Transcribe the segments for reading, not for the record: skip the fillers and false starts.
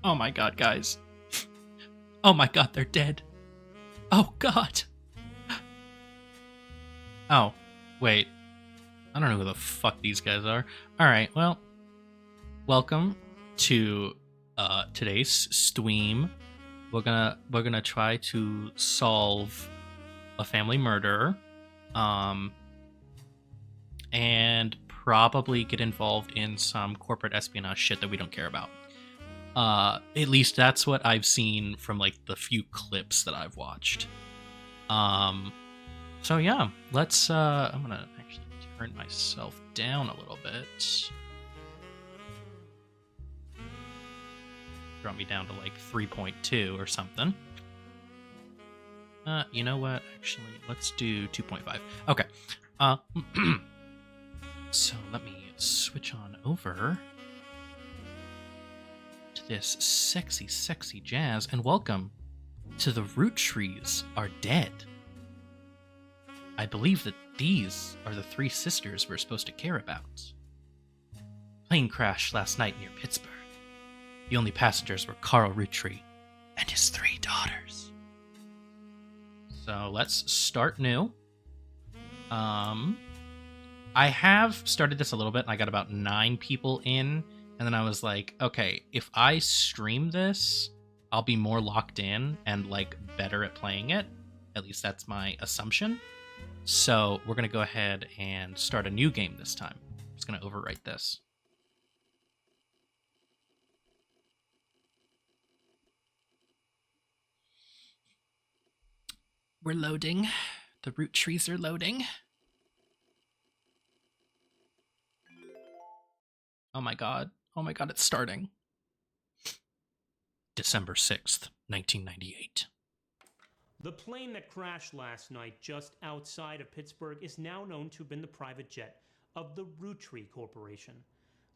Oh my god, guys. Oh my god, they're dead. Oh god. Oh, wait. I don't know who the fuck these guys are. Alright, well, welcome to today's stream. We're gonna try to solve a family murder. And probably get involved in some corporate espionage shit that we don't care about. At least that's what I've seen from like the few clips that I've watched. So yeah, let's I'm gonna actually turn myself down a little bit. Drop me down to like 3.2 or something. You know what? Actually, let's do 2.5. Okay. So let me switch on over to this sexy, sexy jazz, and welcome to the Roottrees Are Dead. I believe that these are the three sisters we're supposed to care about. Plane crash last night near Pittsburgh. The only passengers were Carl Rootree and his 3 daughters. So let's start new. I have started this a little bit, and I got about 9 people in, and then I was like, okay, if I stream this, I'll be more locked in and, like, better at playing it. At least that's my assumption. So we're going to go ahead and start a new game this time. I'm just going to overwrite this. We're loading. The Roottrees are loading. Oh my god, it's starting. December 6th, 1998. The plane that crashed last night just outside of Pittsburgh is now known to have been the private jet of the Roottrees Corporation.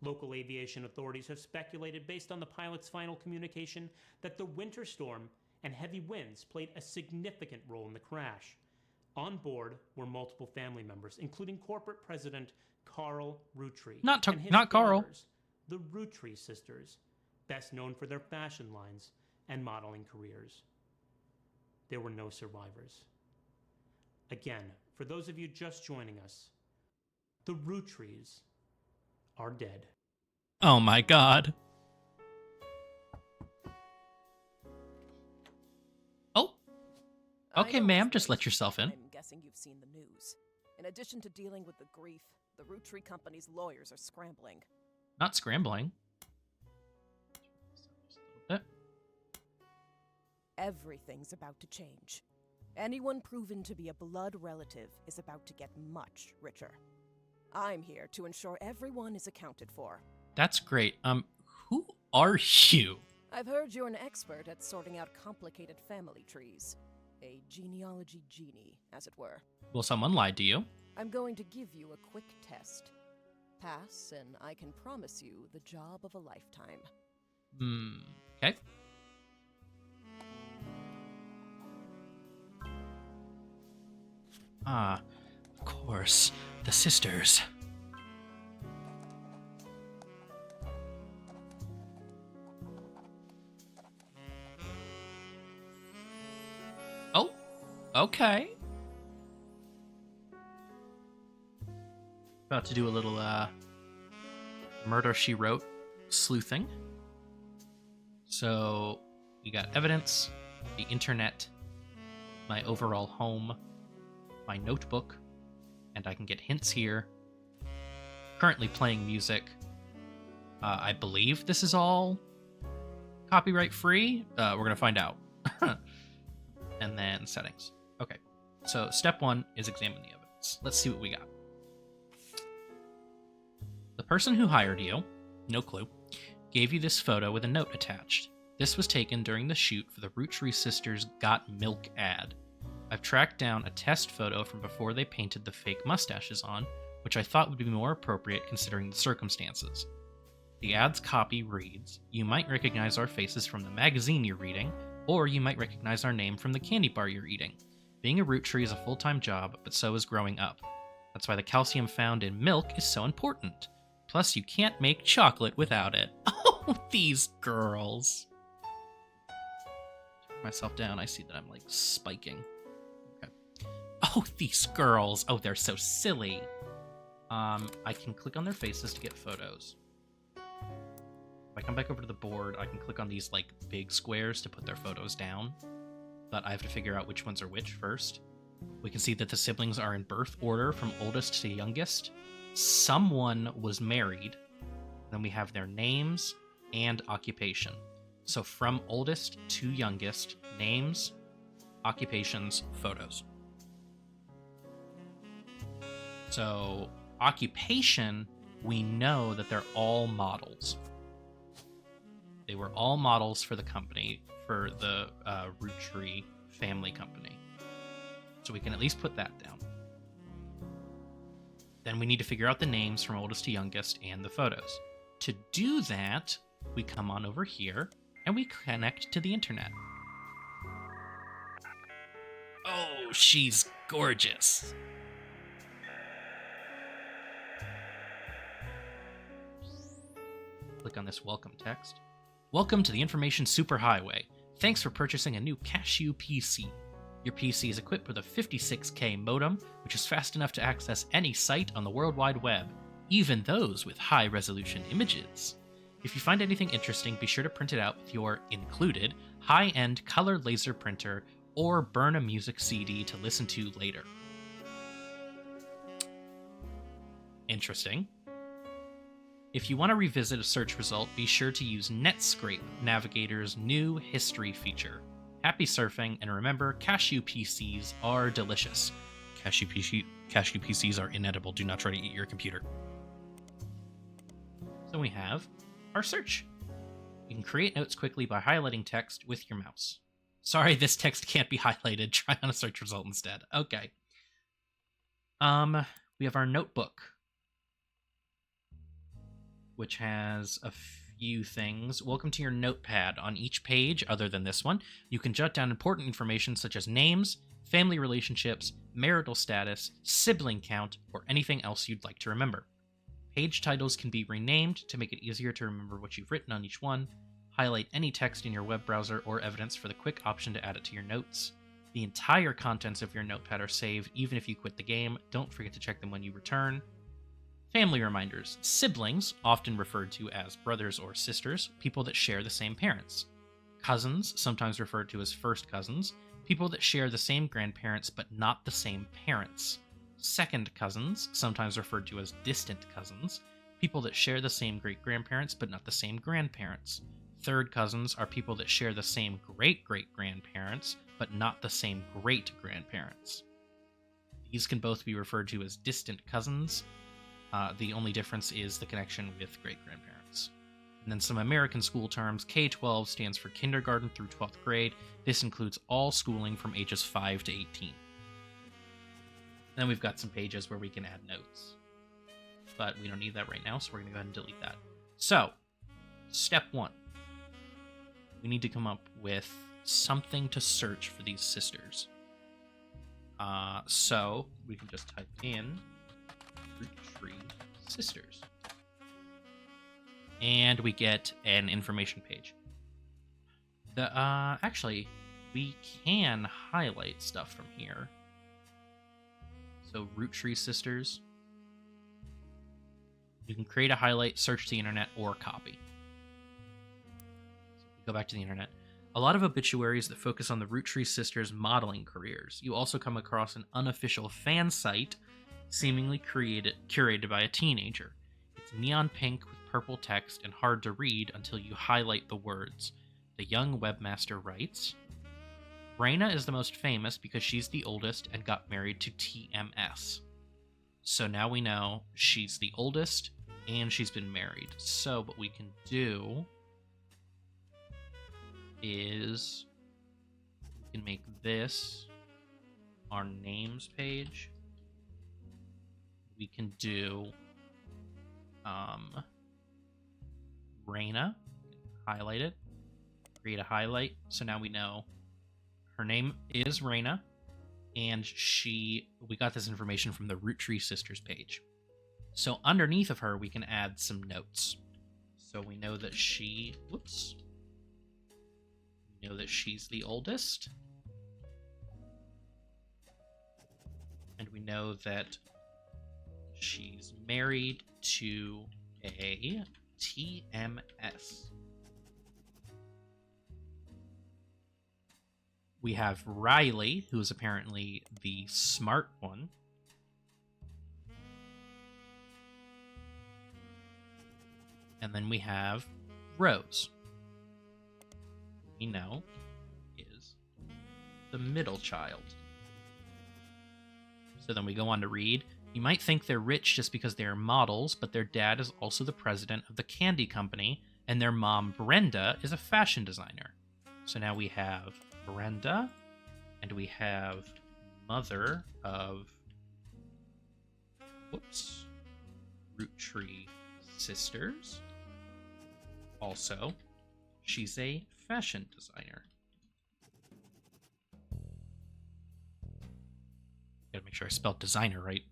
Local aviation authorities have speculated, based on the pilot's final communication, that the winter storm and heavy winds played a significant role in the crash. On board were multiple family members, including corporate president Carl Rootree and his Carl. daughters, the Roottrees sisters, best known for their fashion lines and modeling careers. There were no survivors. Again, for those of you just joining us, the Roottrees are dead. Oh my god. Oh. Okay, ma'am, just let yourself in. I'm guessing you've seen the news. In addition to dealing with the grief, the Roottrees company's lawyers are scrambling. Not scrambling. Everything's about to change. Anyone proven to be a blood relative is about to get much richer. I'm here to ensure everyone is accounted for. That's great. Who are you? I've heard you're an expert at sorting out complicated family trees. A genealogy genie, as it were. Well, someone lied to you. I'm going to give you a quick test. Pass, and I can promise you the job of a lifetime. Okay. Ah, of course. The sisters. Oh, okay. About to do a little, Murder, She Wrote sleuthing. So, we got evidence, the internet, my overall home, my notebook, and I can get hints here. Currently playing music. I believe this is all copyright free. We're going to find out. And then settings. Okay, so step 1 is examine the evidence. Let's see what we got. The person who hired you, no clue, gave you this photo with a note attached. This was taken during the shoot for the Roottrees sisters' Got Milk ad. I've tracked down a test photo from before they painted the fake mustaches on, which I thought would be more appropriate considering the circumstances. The ad's copy reads, "You might recognize our faces from the magazine you're reading, or you might recognize our name from the candy bar you're eating. Being a root tree is a full-time job, but so is growing up. That's why the calcium found in milk is so important. Plus, you can't make chocolate without it." Oh, these girls. Turn myself down. I see that I'm, like, spiking. Okay. Oh, these girls. Oh, they're so silly. I can click on their faces to get photos. If I come back over to the board, I can click on these, like, big squares to put their photos down. But I have to figure out which ones are which first. We can see that the siblings are in birth order from oldest to youngest. Someone was married. Then we have their names and occupation. So from oldest to youngest, names, occupations, photos. So occupation, we know that they're all models. They were all models for the company, for the Roottrees family company. So we can at least put that down. Then we need to figure out the names from oldest to youngest and the photos. To do that, we come on over here and we connect to the internet. Oh, she's gorgeous. Click on this welcome text. Welcome to the Information Superhighway. Thanks for purchasing a new Cashew PC. Your PC is equipped with a 56K modem, which is fast enough to access any site on the World Wide Web, even those with high-resolution images. If you find anything interesting, be sure to print it out with your included high-end color laser printer or burn a music CD to listen to later. Interesting. If you want to revisit a search result, be sure to use Netscape Navigator's new history feature. Happy surfing, and remember, Cashew PCs are delicious. Cashew PCs are inedible. Do not try to eat your computer. So we have our search. You can create notes quickly by highlighting text with your mouse. Sorry, this text can't be highlighted. Try on a search result instead. Okay. We have our notebook, which has a few things. Welcome to your notepad. On each page, other than this one, you can jot down important information such as names, family relationships, marital status, sibling count, or anything else you'd like to remember. Page titles can be renamed to make it easier to remember what you've written on each one. Highlight any text in your web browser or evidence for the quick option to add it to your notes. The entire contents of your notepad are saved even if you quit the game. Don't forget to check them when you return. Family reminders. Siblings, often referred to as brothers or sisters, people that share the same parents. Cousins, sometimes referred to as first cousins, people that share the same grandparents but not the same parents. Second cousins, sometimes referred to as distant cousins, people that share the same great-grandparents but not the same grandparents. Third cousins are people that share the same great-great-grandparents but not the same great-grandparents. These can both be referred to as distant cousins. The only difference is the connection with great-grandparents. And then some American school terms. K-12 stands for kindergarten through 12th grade. This includes all schooling from ages 5 to 18. Then we've got some pages where we can add notes. But we don't need that right now, so we're going to go ahead and delete that. So, step 1. We need to come up with something to search for these sisters. So, we can just type in Roottrees sisters. And we get an information page. Actually, we can highlight stuff from here. So, Roottrees sisters. You can create a highlight, search the internet, or copy. So go back to the internet. A lot of obituaries that focus on the Roottrees sisters' modeling careers. You also come across an unofficial fan site, seemingly curated by a teenager. It's neon pink with purple text and hard to read until you highlight the words. The young webmaster writes, Raina is the most famous because she's the oldest and got married to TMS. So now we know she's the oldest and she's been married. So what we can do is we can make this our names page. We can do Raina, highlight it, create a highlight. So now we know her name is Raina, and we got this information from the Roottrees sisters page. So underneath of her, we can add some notes. So we know that we know that she's the oldest. And we know that she's married to a TMS. We have Riley, who is apparently the smart one. And then we have Rose, who we know is the middle child. So then we go on to read. You might think they're rich just because they are models, but their dad is also the president of the candy company, and their mom, Brenda, is a fashion designer. So now we have Brenda, and we have mother of Roottrees sisters. Also, she's a fashion designer. Gotta make sure I spelled designer right.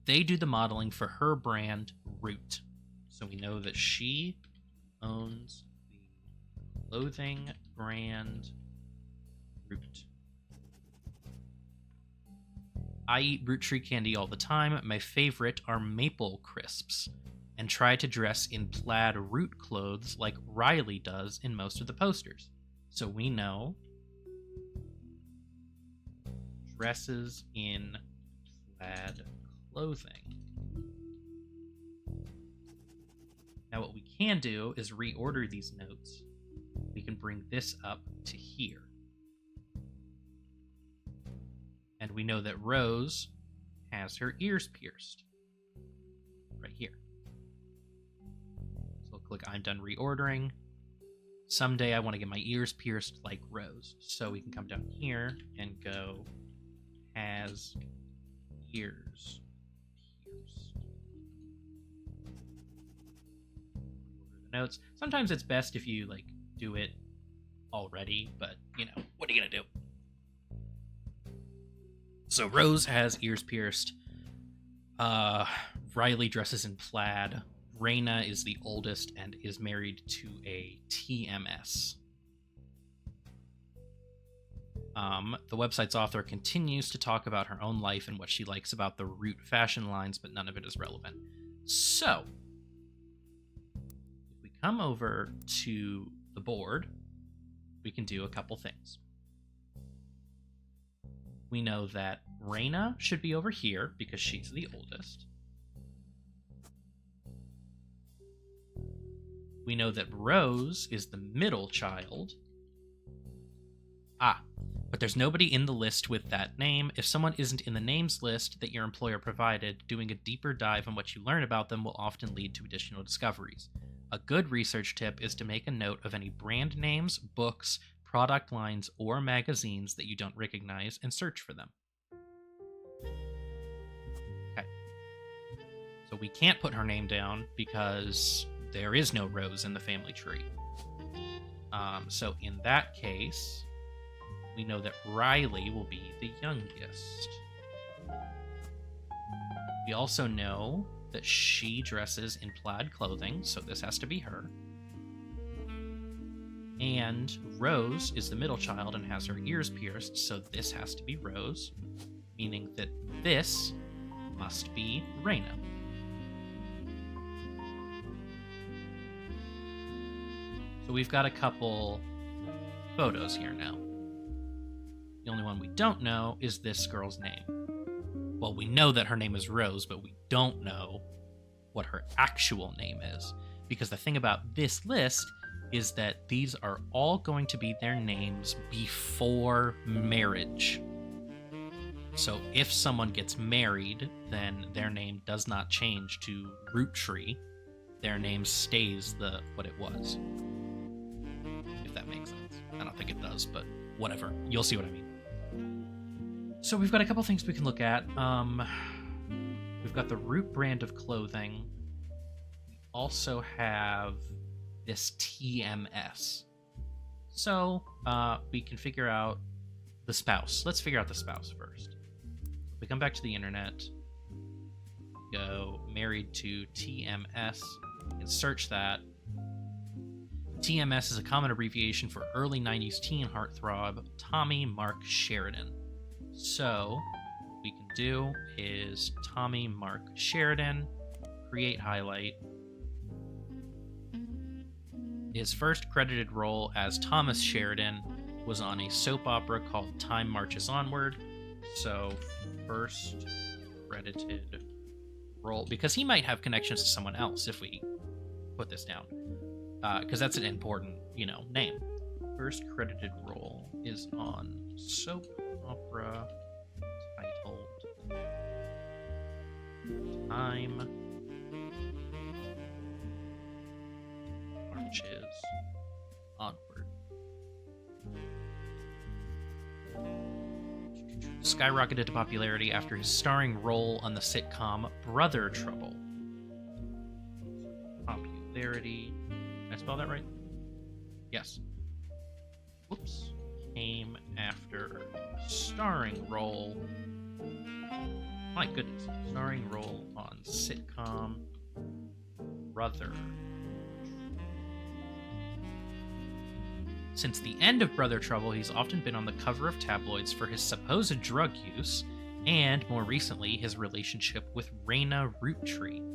They do the modeling for her brand, Root. So we know that she owns the clothing brand Root. I eat Roottrees candy all the time. My favorite are maple crisps, and try to dress in plaid Root clothes like Riley does in most of the posters. So we know dresses in plaid clothing. Now what we can do is reorder these notes. We can bring this up to here. And we know that Rose has her ears pierced. Right here. So we'll click I'm done reordering. Someday I want to get my ears pierced like Rose. So we can come down here and go has ears pierced. Reorder the notes. Sometimes it's best if you do it already, but what are you gonna do? So Rose has ears pierced. Riley dresses in plaid. Raina is the oldest and is married to a TMS. The website's author continues to talk about her own life and what she likes about the Root fashion lines, but none of it is relevant. So, if we come over to the board, we can do a couple things. We know that Raina should be over here because she's the oldest. We know that Rose is the middle child. But there's nobody in the list with that name. If someone isn't in the names list that your employer provided, doing a deeper dive on what you learn about them will often lead to additional discoveries. A good research tip is to make a note of any brand names, books, product lines, or magazines that you don't recognize and search for them. Okay. So we can't put her name down because there is no Rose in the family tree. So in that case, we know that Riley will be the youngest. We also know that she dresses in plaid clothing, so this has to be her. And Rose is the middle child and has her ears pierced, so this has to be Rose, meaning that this must be Raina. So we've got a couple photos here now. The only one we don't know is this girl's name. Well, we know that her name is Rose, but we don't know what her actual name is. Because the thing about this list is that these are all going to be their names before marriage. So if someone gets married, then their name does not change to Roottrees. Their name stays what it was. If that makes sense. I don't think it does, but whatever. You'll see what I mean. So we've got a couple things we can look at. We've got the Root brand of clothing. We also have this TMS. So we can figure out the spouse. Let's figure out the spouse first. If we come back to the internet, go married to TMS, and search that. TMS is a common abbreviation for early 90s teen heartthrob Tommy Mark Sheridan. So, what we can do is Tommy Mark Sheridan, create highlight. His first credited role as Thomas Sheridan was on a soap opera called Time Marches Onward. So, first credited role, because he might have connections to someone else if we put this down. Because that's an important, name. First credited role is on soap opera titled Time Marches Onward. Skyrocketed to popularity after his starring role on the sitcom Brother Trouble. Popularity. Did I spell that right? Yes. Whoops. Came after starring role. My goodness. Starring role on sitcom Brother. Since the end of Brother Trouble, he's often been on the cover of tabloids for his supposed drug use, and more recently, his relationship with Raina Roottrees.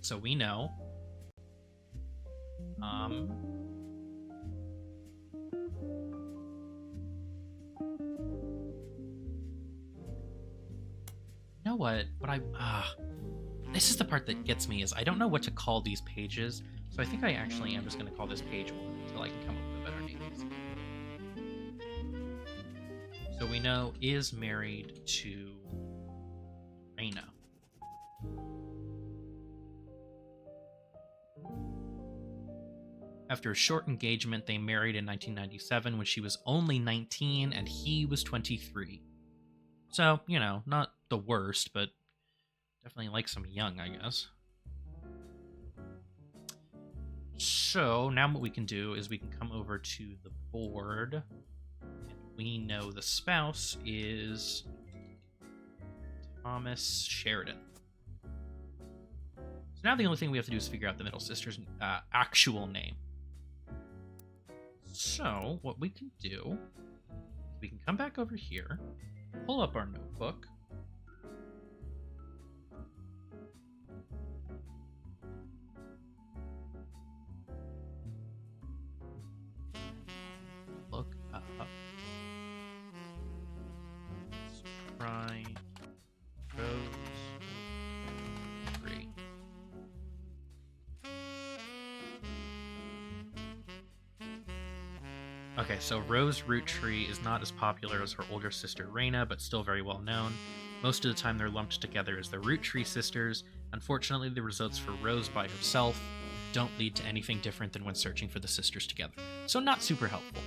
So we know. You know what? This is the part that gets me, is I don't know what to call these pages, so I think I actually am just going to call this page 1 until I can come up with a better name. So we know is married to Raina. After a short engagement, they married in 1997 when she was only 19 and he was 23. So, not the worst, but definitely like some young, I guess. So, now what we can do is we can come over to the board. And we know the spouse is Thomas Sheridan. So now the only thing we have to do is figure out the middle sister's actual name. So, what we can do is we can come back over here, pull up our notebook, look up, let's try Roottrees. Okay, so Rose Roottrees is not as popular as her older sister Raina, but still very well known. Most of the time they're lumped together as the Roottrees sisters. Unfortunately, the results for Rose by herself don't lead to anything different than when searching for the sisters together, so not super helpful.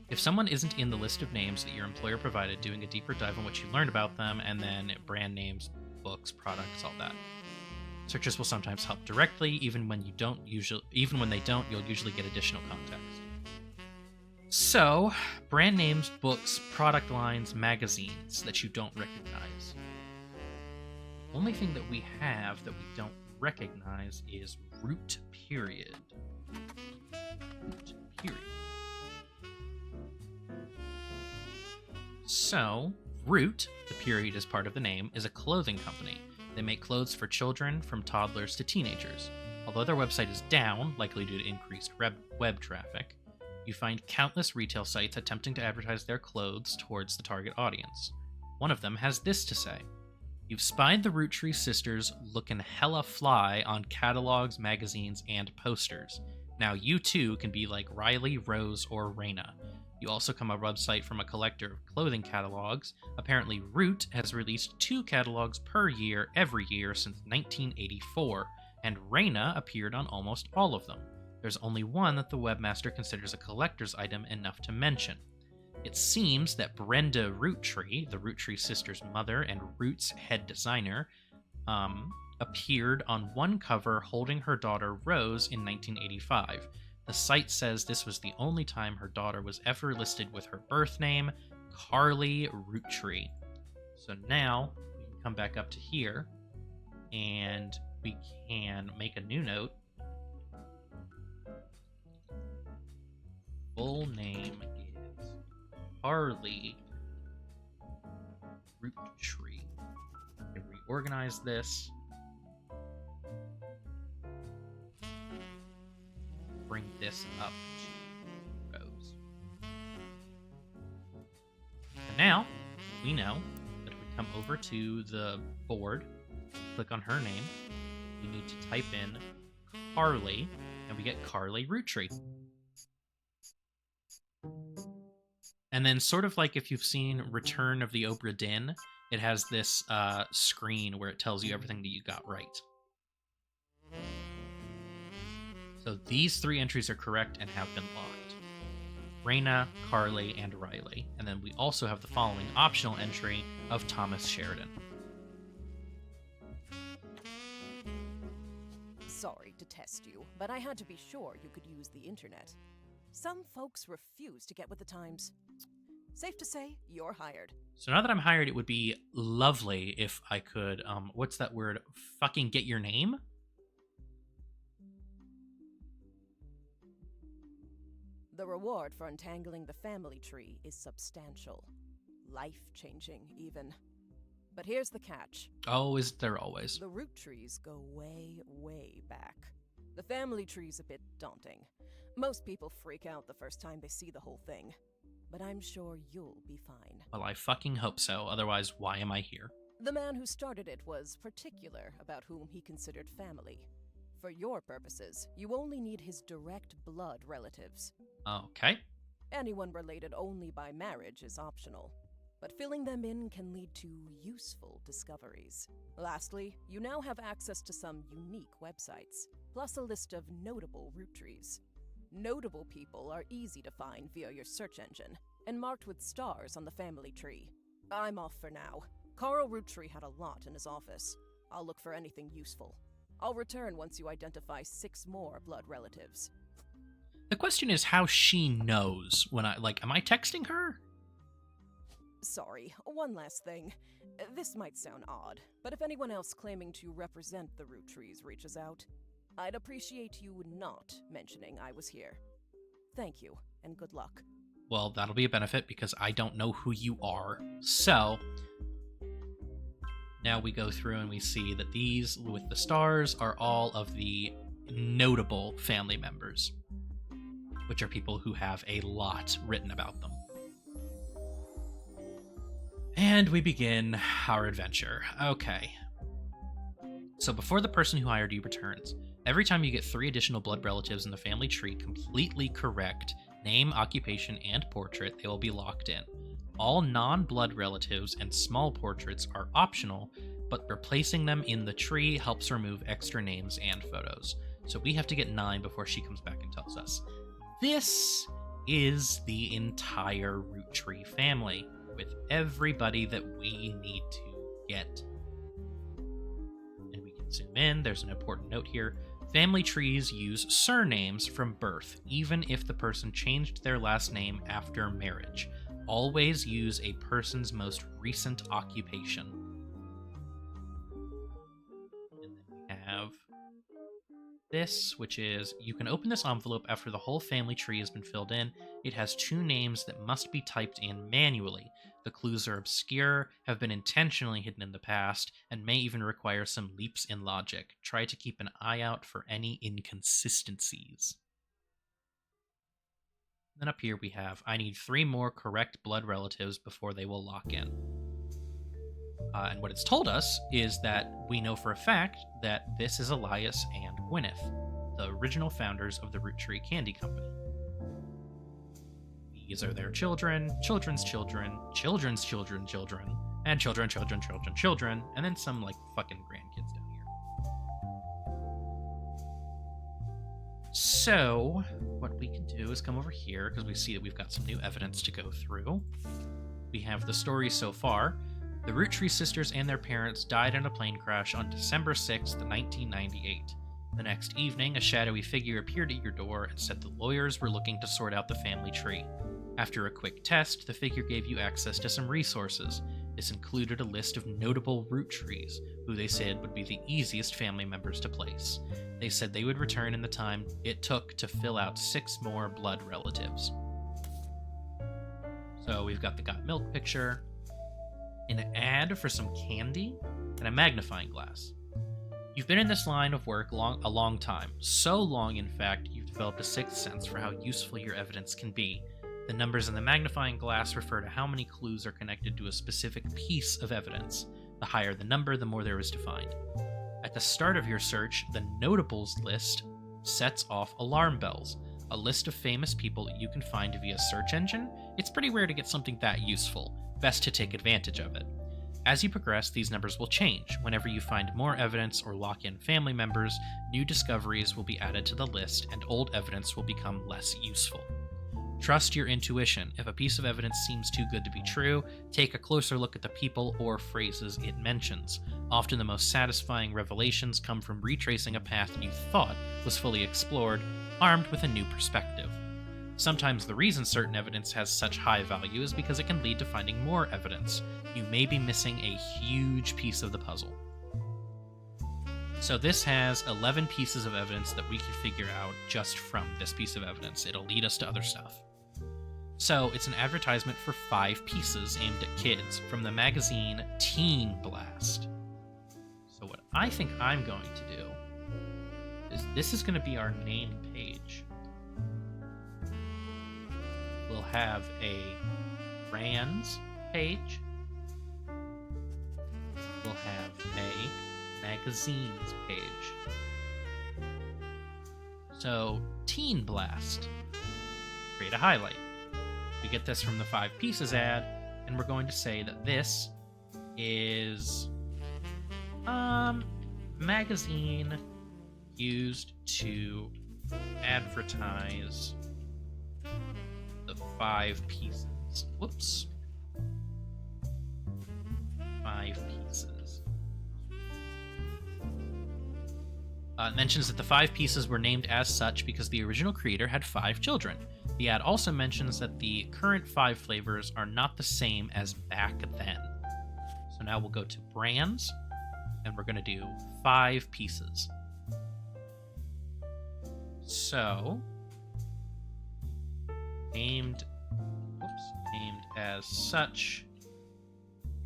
If someone isn't in the list of names that your employer provided, doing a deeper dive on what you learned about them, and then brand names, books, products, all that. Searchers will sometimes help directly, even when they don't, you'll usually get additional context. So, brand names, books, product lines, magazines that you don't recognize. The only thing that we have that we don't recognize is root period. Root period. So, Root, the period is part of the name, is a clothing company. They make clothes for children, from toddlers to teenagers. Although their website is down, likely due to increased web traffic, you find countless retail sites attempting to advertise their clothes towards the target audience. One of them has this to say: "You've spied the Roottrees sisters looking hella fly on catalogs, magazines, and posters. Now you too can be like Riley, Rose, or Raina. You also come a website from a collector of clothing catalogs. Apparently Root has released 2 catalogs per year every year since 1984, and Raina appeared on almost all of them. There's only one that the webmaster considers a collector's item enough to mention. It seems that Brenda Roottree, the Roottree sisters' mother and Root's head designer, appeared on one cover holding her daughter Rose in 1985. The site says this was the only time her daughter was ever listed with her birth name, Carly Roottree." So now we can come back up to here and we can make a new note. Full name is Carly Roottree. I can reorganize this. Bring this up to Rose. And now we know that if we come over to the board, click on her name, we need to type in Carly, and we get Carly Roottree. And then, sort of like if you've seen Return of the Obra Dinn, it has this screen where it tells you everything that you got right. So these 3 entries are correct and have been locked. Raina, Carly, and Riley. And then we also have the following optional entry of Thomas Sheridan. Sorry to test you, but I had to be sure you could use the internet. Some folks refuse to get with the times. Safe to say, you're hired. So now that I'm hired, it would be lovely if I could, what's that word? Fucking get your name? The reward for untangling the family tree is substantial. Life-changing, even. But here's the catch. Oh, is there always? The Roottrees go way, way back. The family tree's a bit daunting. Most people freak out the first time they see the whole thing. But I'm sure you'll be fine. Well, I fucking hope so. Otherwise, why am I here? The man who started it was particular about whom he considered family. For your purposes, you only need his direct blood relatives. Okay. Anyone related only by marriage is optional, but filling them in can lead to useful discoveries. Lastly, you now have access to some unique websites, plus a list of notable Roottrees. Notable people are easy to find via your search engine, and marked with stars on the family tree. I'm off for now. Carl Roottree had a lot in his office. I'll look for anything useful. I'll return once you identify 6 more blood relatives. The question is how she knows when am I texting her? Sorry, one last thing. This might sound odd, but if anyone else claiming to represent the Roottrees reaches out, I'd appreciate you not mentioning I was here. Thank you, and good luck. Well, that'll be a benefit because I don't know who you are. So, now we go through and we see that these with the stars are all of the notable family members, which are people who have a lot written about them. And we begin our adventure. Okay. So before the person who hired you returns, every time you get 3 additional blood relatives in the family tree completely correct, name, occupation, and portrait, they will be locked in. All non-blood relatives and small portraits are optional, but replacing them in the tree helps remove extra names and photos. So we have to get 9 before she comes back and tells us. This is the entire Roottree family, with everybody that we need to get. And we can zoom in. There's an important note here. Family trees use surnames from birth, even if the person changed their last name after marriage. Always use a person's most recent occupation. And then we have this, which is, you can open this envelope after the whole family tree has been filled in. It has 2 names that must be typed in manually. The clues are obscure, have been intentionally hidden in the past, and may even require some leaps in logic. Try to keep an eye out for any inconsistencies. Then up here we have, I need 3 more correct blood relatives before they will lock in. And what it's told us is that we know for a fact that this is Elias and Gwyneth, the original founders of the Roottree Candy Company. These are their children, children's children, children's children, children, and children, children, children, children, and then some, like, fucking grandkids down here. So, what we can do is come over here, because we see that we've got some new evidence to go through. We have the story so far. The Roottree sisters and their parents died in a plane crash on December 6th, 1998. The next evening, a shadowy figure appeared at your door and said the lawyers were looking to sort out the family tree. After a quick test, the figure gave you access to some resources. This included a list of notable Roottrees, who they said would be the easiest family members to place. They said they would return in the time it took to fill out 6 more blood relatives. So we've got the got milk picture, an ad for some candy, and a magnifying glass. You've been in this line of work a long time. So long, in fact, you've developed a 6th sense for how useful your evidence can be. The numbers in the magnifying glass refer to how many clues are connected to a specific piece of evidence. The higher the number, the more there is to find. At the start of your search, the notables list sets off alarm bells, a list of famous people that you can find via search engine. It's pretty rare to get something that useful. Best to take advantage of it. As you progress, these numbers will change. Whenever you find more evidence or lock in family members, new discoveries will be added to the list, and old evidence will become less useful. Trust your intuition. If a piece of evidence seems too good to be true, take a closer look at the people or phrases it mentions. Often the most satisfying revelations come from retracing a path you thought was fully explored, armed with a new perspective. Sometimes the reason certain evidence has such high value is because it can lead to finding more evidence. You may be missing a huge piece of the puzzle. So this has 11 pieces of evidence that we can figure out just from this piece of evidence. It'll lead us to other stuff. So it's an advertisement for 5 pieces aimed at kids from the magazine Teen Blast. So what I think I'm going to do is this is going to be our name page. We'll have a brands page. We'll have a magazines page. So, Teen Blast. Create a highlight. We get this from the 5 pieces ad, and we're going to say that this is magazine used to advertise the 5 pieces. Whoops. 5 pieces. It mentions that the 5 pieces were named as such because the original creator had 5 children. The ad also mentions that the current 5 flavors are not the same as back then. So now we'll go to brands, and we're going to do 5 pieces. So, named as such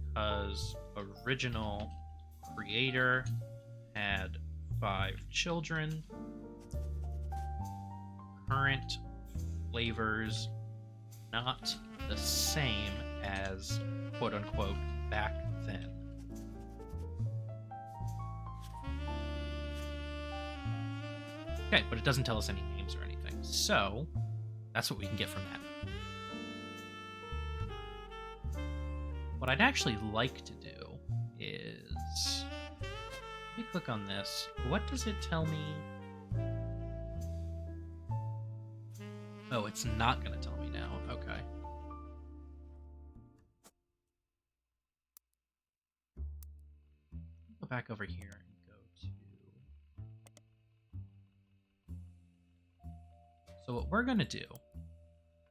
because original creator had 5 children. Current flavors not the same as quote unquote back then. Okay, but it doesn't tell us any names or anything. So that's what we can get from that. what I'd actually like to do is... Let me click on this. What does it tell me? Oh, it's not going to tell me now. Okay. Go back over here and go to... So what we're going to do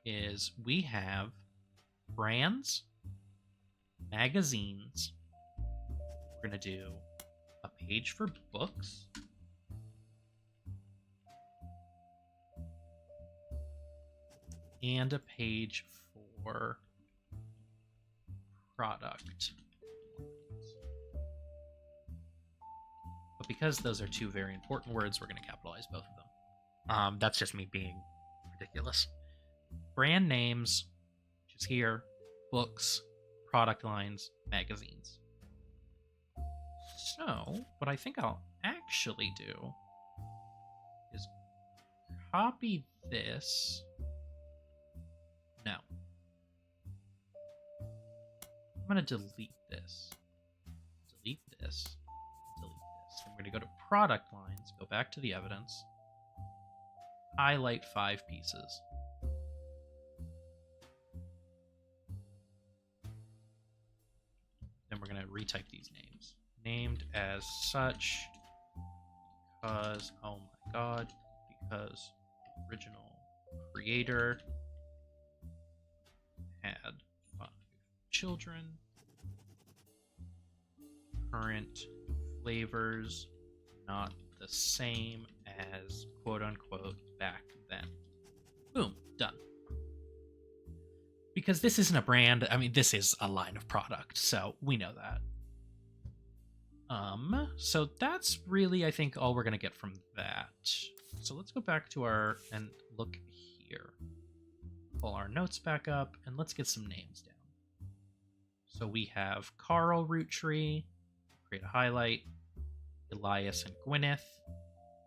is we have brands, magazines. We're going to do a page for books. And a page for product. But because those are two very important words, we're going to capitalize both of them. That's just me being ridiculous. Brand names, which is here, books, product lines, magazines. So, what I think I'll actually do is copy this. No. I'm going to delete this. Delete this. Delete this. I'm going to go to product lines, go back to the evidence, highlight 5 pieces. Then we're going to retype these names. Named as such because, oh my god, because the original creator had 5 children. Current flavors not the same as quote-unquote back then. Boom, done. Because this isn't a brand, I mean, this is a line of product, so we know that. So that's really, I think, all we're going to get from that. So let's go back to our, and look here. Pull our notes back up, and let's get some names down. So we have Carl Roottrees, create a highlight. Elias and Gwyneth,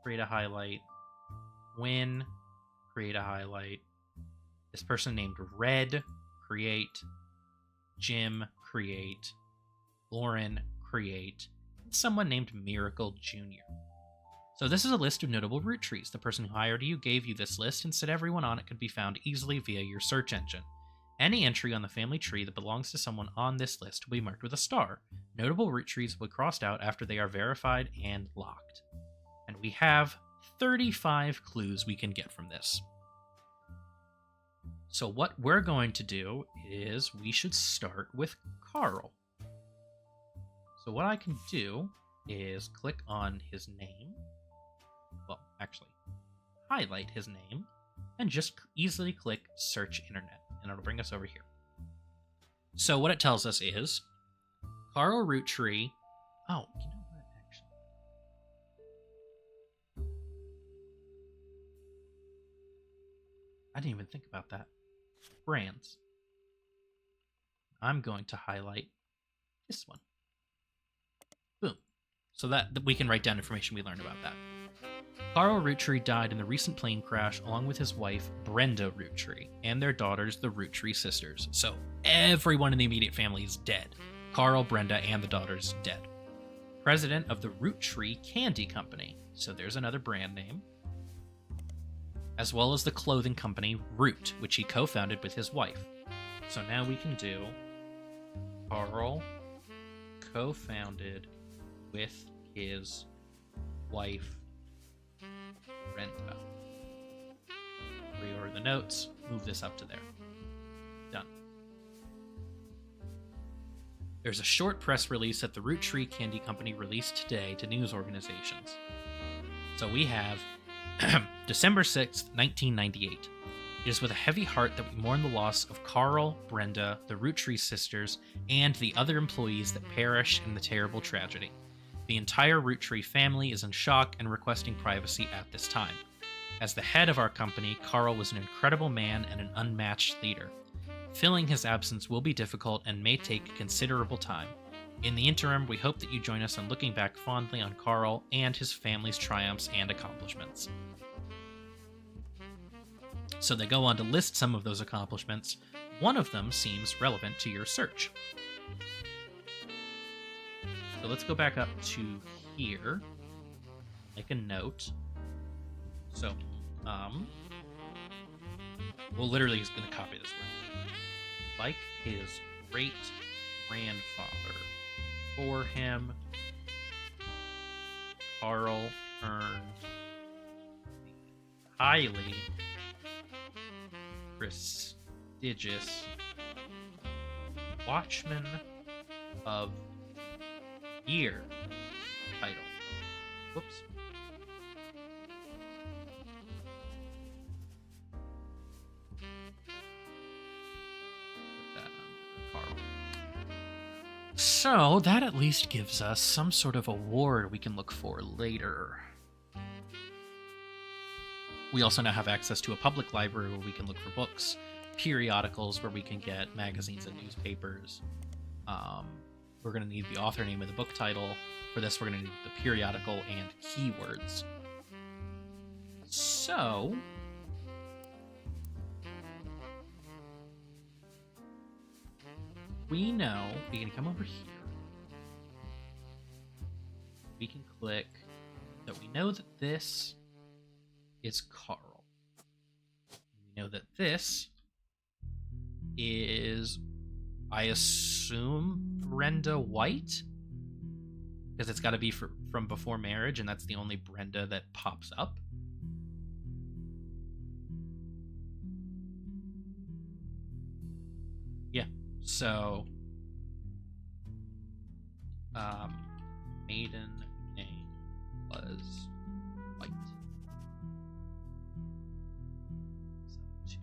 create a highlight. Win, create a highlight. This person named Red, create. Jim, create. Lauren, create. Someone named Miracle Jr. So this is a list of notable Roottrees. The person who hired you gave you this list and said everyone on it could be found easily via your search engine. Any entry on the family tree that belongs to someone on this list will be marked with a star. Notable Roottrees will be crossed out after they are verified and locked. And we have 35 clues we can get from this. So what we're going to do is we should start with Carl. So what I can do is click on his name. Well, actually, highlight his name and just easily click Search Internet, and it'll bring us over here. So what it tells us is Carl Roottrees. Oh, you know what? Actually, I didn't even think about that. Brands. I'm going to highlight this one. Boom. So that we can write down information we learned about that. Carl Roottrees died in the recent plane crash along with his wife, Brenda Roottrees, and their daughters, the Roottrees sisters. So everyone in the immediate family is dead. Carl, Brenda, and the daughters dead. President of the Roottrees Candy Company. So there's another brand name. As well as the clothing company Root, which he co-founded with his wife. So now we can do Carl co-founded with his wife, Brenda. Reorder the notes, move this up to there. Done. There's a short press release that the Roottrees Candy Company released today to news organizations. So we have December 6th, 1998. It is with a heavy heart that we mourn the loss of Carl, Brenda, the Roottrees sisters, and the other employees that perished in the terrible tragedy. The entire Roottrees family is in shock and requesting privacy at this time. As the head of our company, Carl was an incredible man and an unmatched leader. Filling his absence will be difficult and may take considerable time. In the interim, we hope that you join us in looking back fondly on Carl and his family's triumphs and accomplishments. So they go on to list some of those accomplishments. One of them seems relevant to your search. So let's go back up to here. Make a note. So, we'll literally just gonna copy this word. Like his great grandfather, for him, Carl earned the highly prestigious Watchman of Year title. Whoops. Put that under Carl. So that at least gives us some sort of award we can look for later. We also now have access to a public library where we can look for books, periodicals where we can get magazines and newspapers. We're going to need the author name of the book title. For this, we're going to need the periodical and keywords. So, we know we can come over here. We can click that we know that this is Carl. We know that this is, I assume, Brenda White, because it's got to be from before marriage, and that's the only Brenda that pops up. Yeah, so maiden name was White. So to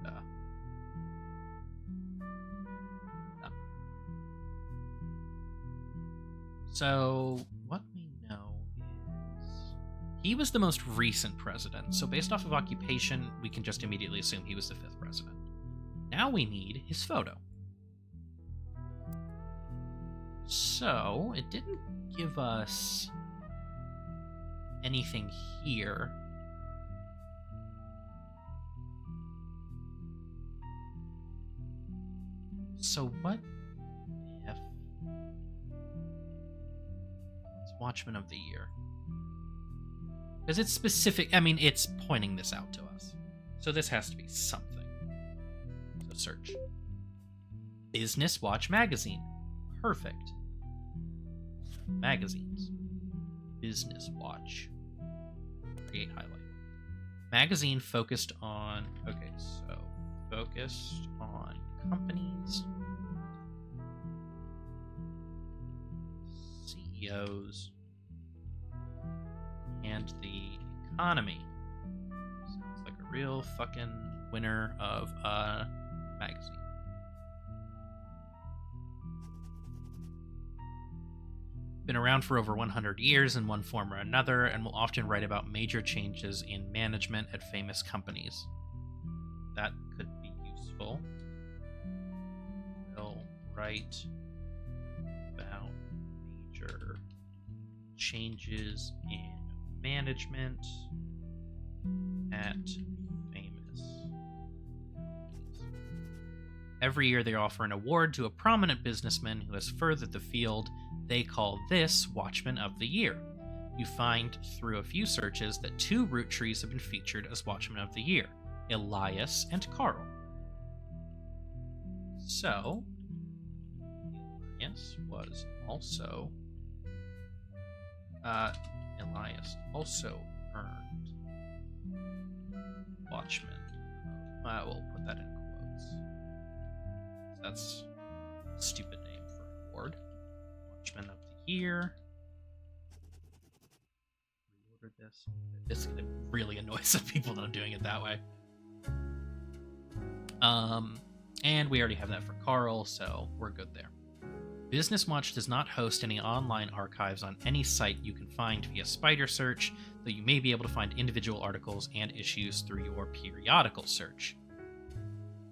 Brenda. So, what we know is he was the most recent president, so based off of occupation, we can just immediately assume he was the 5th president. Now we need his photo. So, it didn't give us anything here. So what if... It's Watchman of the Year. Because it's specific, I mean, it's pointing this out to us. So this has to be something. So search. Business Watch Magazine. Perfect. Magazines. Business Watch. Create highlight. Magazine focused on... Okay, so focused on companies, CEOs, and the economy. Sounds like a real fucking winner of a magazine. Been around for over 100 years in one form or another, and will often write about major changes in management at famous companies. That could be useful. Will write about major changes in management at famous companies. Every year they offer an award to a prominent businessman who has furthered the field. They call this Watchman of the Year. You find through a few searches that 2 Roottrees have been featured as Watchmen of the Year, Elias and Carl. So, Elias was also... Elias also earned Watchman. We'll put that in quotes. That's a stupid name for an award. Watchman of the Year. Reordered this. This is gonna really annoy some people that I'm doing it that way. And we already have that for Carl, so we're good there. Business Watch does not host any online archives on any site you can find via spider search, though you may be able to find individual articles and issues through your periodical search.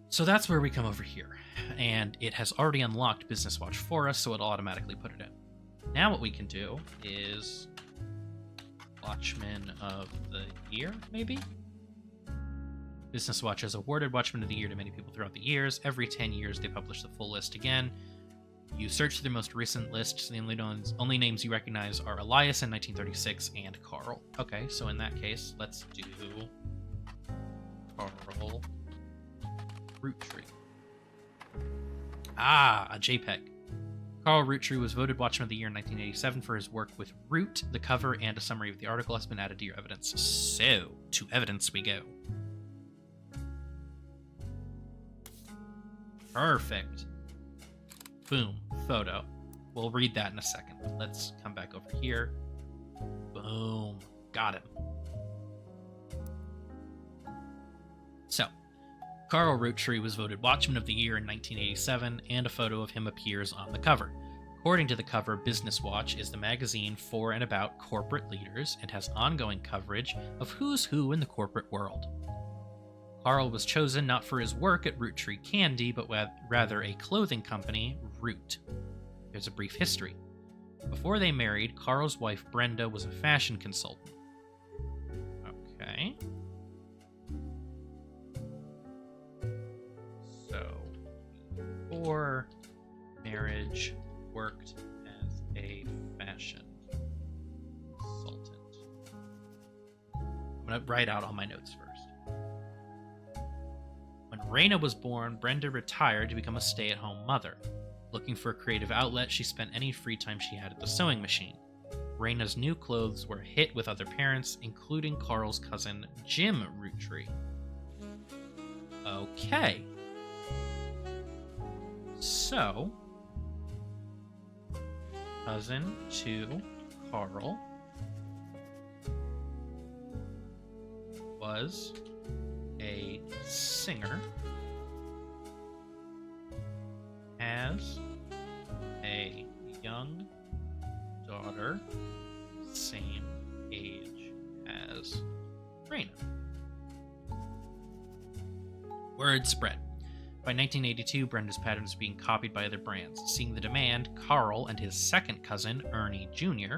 So that's where we come over here, and it has already unlocked Business Watch for us, so it'll automatically put it in. Now what we can do is Watchman of the Year, maybe? Business Watch has awarded Watchman of the Year to many people throughout the years. Every 10 years, they publish the full list again. You search through the most recent lists, the only names you recognize are Elias in 1936 and Carl. Okay, so in that case, let's do Carl Roottree. Ah, a JPEG. Carl Roottree was voted Watchman of the Year in 1987 for his work with Root. The cover and a summary of the article has been added to your evidence. So, to evidence we go. Perfect. Boom. Photo. We'll read that in a second. Let's come back over here. Boom. Got him. So, Carl Roottree was voted Watchman of the Year in 1987, and a photo of him appears on the cover. According to the cover, Business Watch is the magazine for and about corporate leaders and has ongoing coverage of who's who in the corporate world. Carl was chosen not for his work at Roottree Candy, but rather a clothing company, Root. There's a brief history. Before they married, Carl's wife Brenda was a fashion consultant. Okay. So, before marriage, worked as a fashion consultant. I'm going to write out all my notes first. When Raina was born, Brenda retired to become a stay-at-home mother. Looking for a creative outlet, she spent any free time she had at the sewing machine. Raina's new clothes were a hit with other parents, including Carl's cousin, Jim Roottree. Okay. So, cousin to Carl was a singer, has a young daughter, same age as Raina. Word spread. By 1982, Brenda's pattern was being copied by other brands. Seeing the demand, Carl and his second cousin, Ernie Jr.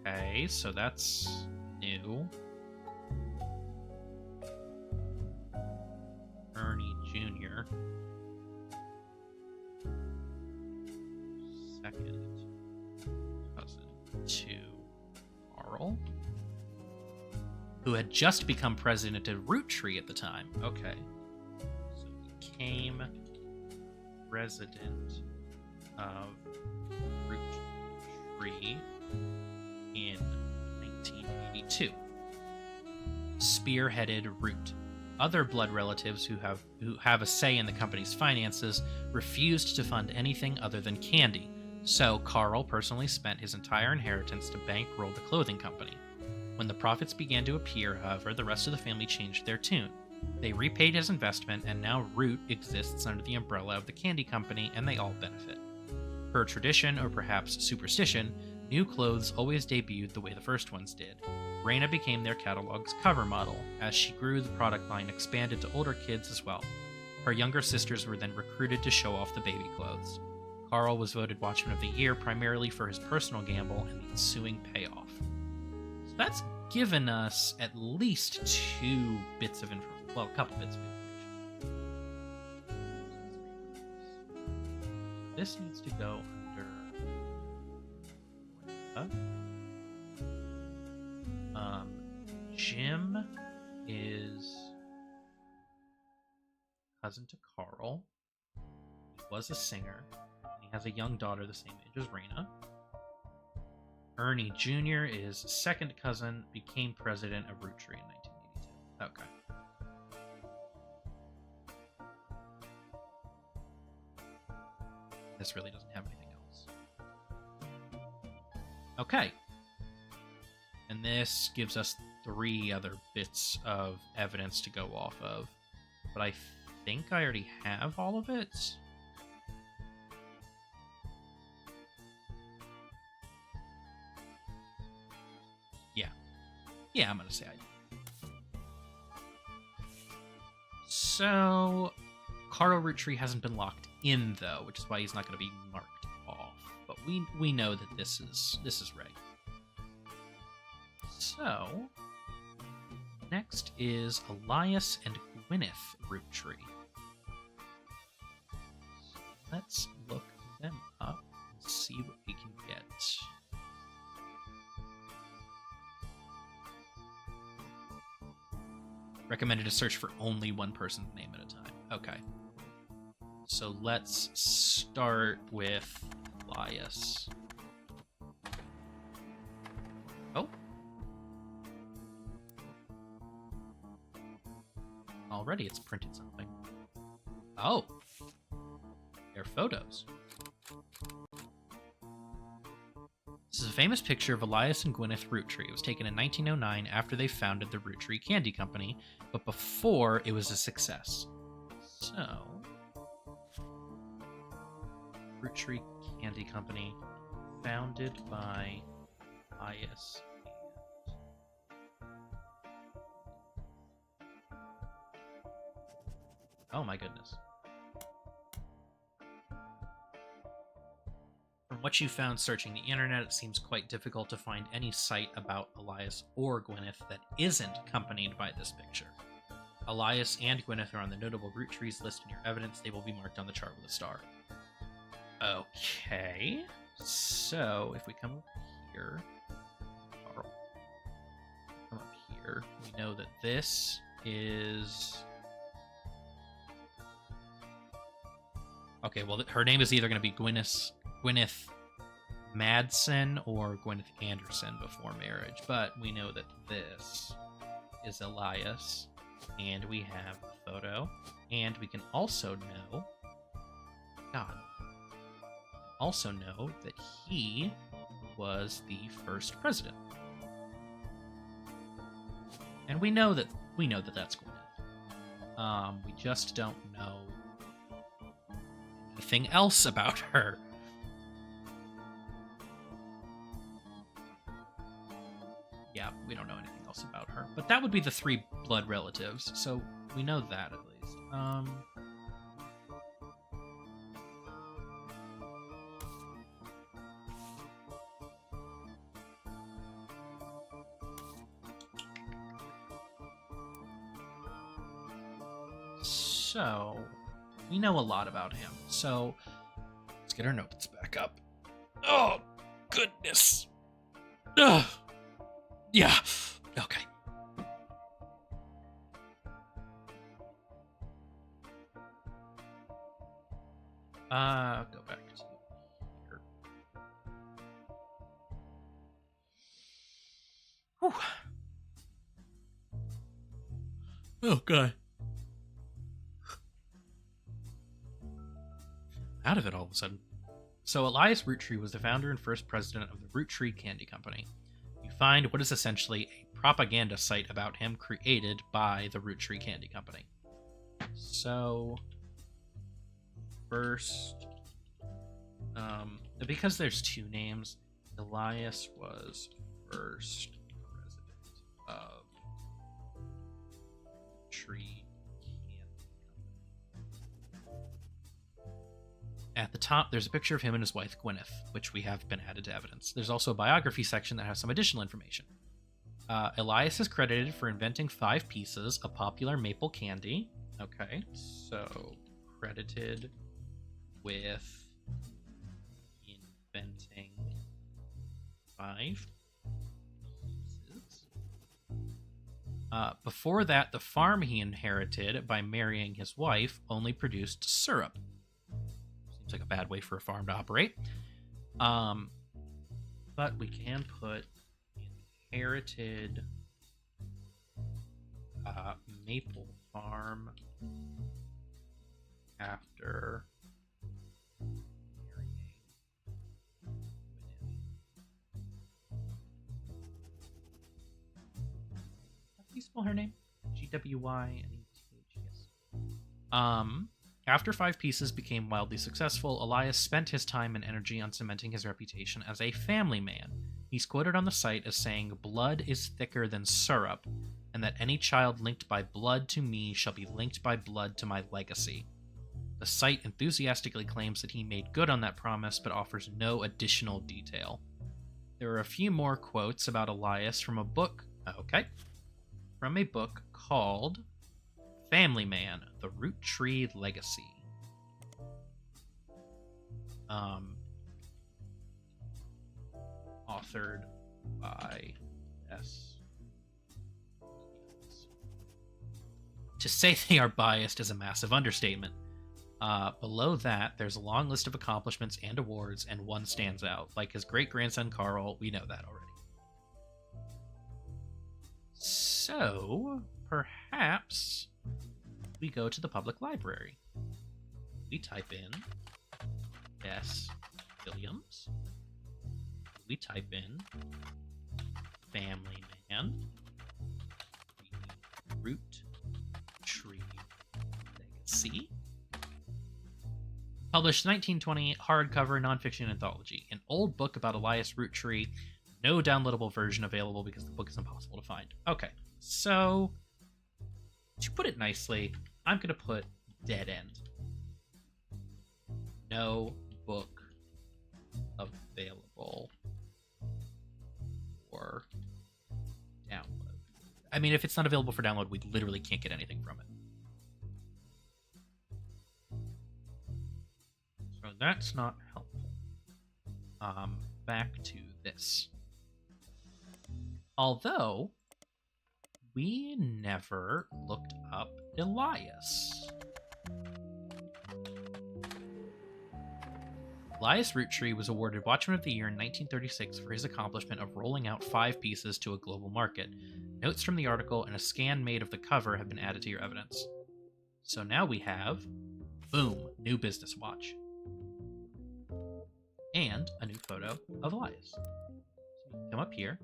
Okay, so that's new. Ernie Jr. Second cousin to Carl, who had just become president of Roottree at the time. Okay. So he became president of Roottree in 1982. Spearheaded Root. Other blood relatives who have a say in the company's finances refused to fund anything other than candy, so Carl personally spent his entire inheritance to bankroll the clothing company. When the profits began to appear, however, the rest of the family changed their tune. They repaid his investment, and now Root exists under the umbrella of the candy company, and they all benefit. Per tradition, or perhaps superstition, new clothes always debuted the way the first ones did. Raina became their catalog's cover model. As she grew, the product line expanded to older kids as well. Her younger sisters were then recruited to show off the baby clothes. Carl was voted Watchman of the Year primarily for his personal gamble and the ensuing payoff. So that's given us at least two bits of information. Well, a couple bits of information. This needs to go under... Jim is cousin to Carl. He was a singer. He has a young daughter the same age as Raina. Ernie Jr. is second cousin, became president of Roottree in 1982. Okay. This really doesn't have anything else. Okay. And this gives us 3 other bits of evidence to go off of. But I think I already have all of it. Yeah, I'm going to say I do. So, Carl Roottree hasn't been locked in, though, which is why he's not going to be marked off. But we know that this is right. So, Next is Elias and Gwyneth Roottrees. Let's look them up and see what we can get. Recommended to search for only one person's name at a time. Okay. So let's start with Elias. Oh. Already it's printed something. Oh. They're photos. This is a famous picture of Elias and Gwyneth Roottree. It was taken in 1909 after they founded the Roottree Candy Company, but before it was a success. So, Roottree Candy Company, founded by Elias. Oh my goodness. From what you found searching the internet, it seems quite difficult to find any site about Elias or Gwyneth that isn't accompanied by this picture. Elias and Gwyneth are on the notable Roottrees list in your evidence. They will be marked on the chart with a star. Okay. So, if we come up here... Come up here. We know that this is... Okay, well, her name is either going to be Gwyneth Madsen or Gwyneth Anderson before marriage, but we know that this is Elias, and we have a photo, and we can also know, that he was the first president, and we know that that's Gwyneth. We just don't know anything else about her. Yeah, we don't know anything else about her. But that would be the three blood relatives, so we know that at least. So, we know a lot about him. So, let's get our notes back up. Oh, goodness. Ugh. Yeah. Okay. Go back to here. Whew. Oh, God. Out of it all of a sudden. So Elias Roottree was the founder and first president of the Roottree Candy Company. You find what is essentially a propaganda site about him created by the Roottree Candy Company. So, first, because there's two names, Elias was first president of Roottree Candy Company. At the top, there's a picture of him and his wife, Gwyneth, which we have been added to evidence. There's also a biography section that has some additional information. Elias is credited for inventing 5 pieces of popular maple candy. Okay, so credited with inventing 5 pieces. Before that, the farm he inherited by marrying his wife only produced syrup. Seems like a bad way for a farm to operate. But we can put inherited maple farm after marrying How do you spell her name? Gwyneth, yes. After 5 pieces became wildly successful, Elias spent his time and energy on cementing his reputation as a family man. He's quoted on the site as saying, "Blood is thicker than syrup, and that any child linked by blood to me shall be linked by blood to my legacy." The site enthusiastically claims that he made good on that promise, but offers no additional detail. There are a few more quotes about Elias from a book. Okay. from a book called Family Man, The Roottrees Legacy. Authored by S. To say they are biased is a massive understatement. Below that, there's a long list of accomplishments and awards, and one stands out. Like his great-grandson Carl, we know that already. So, perhaps we go to the public library. We type in S. Williams. We type in Family Man, Roottrees Legacy. Published 1920, hardcover nonfiction anthology. An old book about Elias Roottree. No downloadable version available because the book is impossible to find. Okay, so to put it nicely, I'm going to put dead end. No book available for download. I mean, if it's not available for download, we literally can't get anything from it. So that's not helpful. Back to this. Although, we never looked up Elias. Elias Roottree was awarded Watchman of the Year in 1936 for his accomplishment of rolling out 5 pieces to a global market. Notes from the article and a scan made of the cover have been added to your evidence. So now we have, boom, new business watch. And a new photo of Elias. So come up here.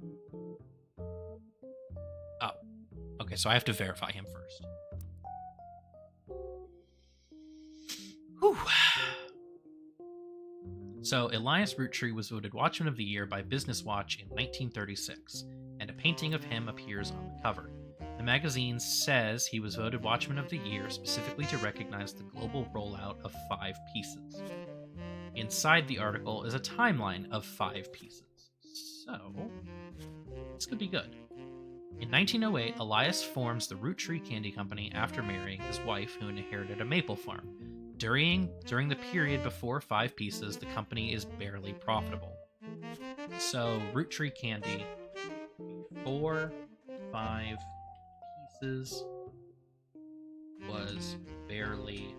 Oh, okay, so I have to verify him first. Whew. So, Elias Roottree was voted Watchman of the Year by Business Watch in 1936, and a painting of him appears on the cover. The magazine says he was voted Watchman of the Year specifically to recognize the global rollout of 5 pieces. Inside the article is a timeline of 5 pieces. So, this could be good. In 1908, Elias forms the Roottree Candy Company after marrying his wife, who inherited a maple farm. During the period before 5 pieces, the company is barely profitable. So, Roottree Candy, before 5 pieces, was barely.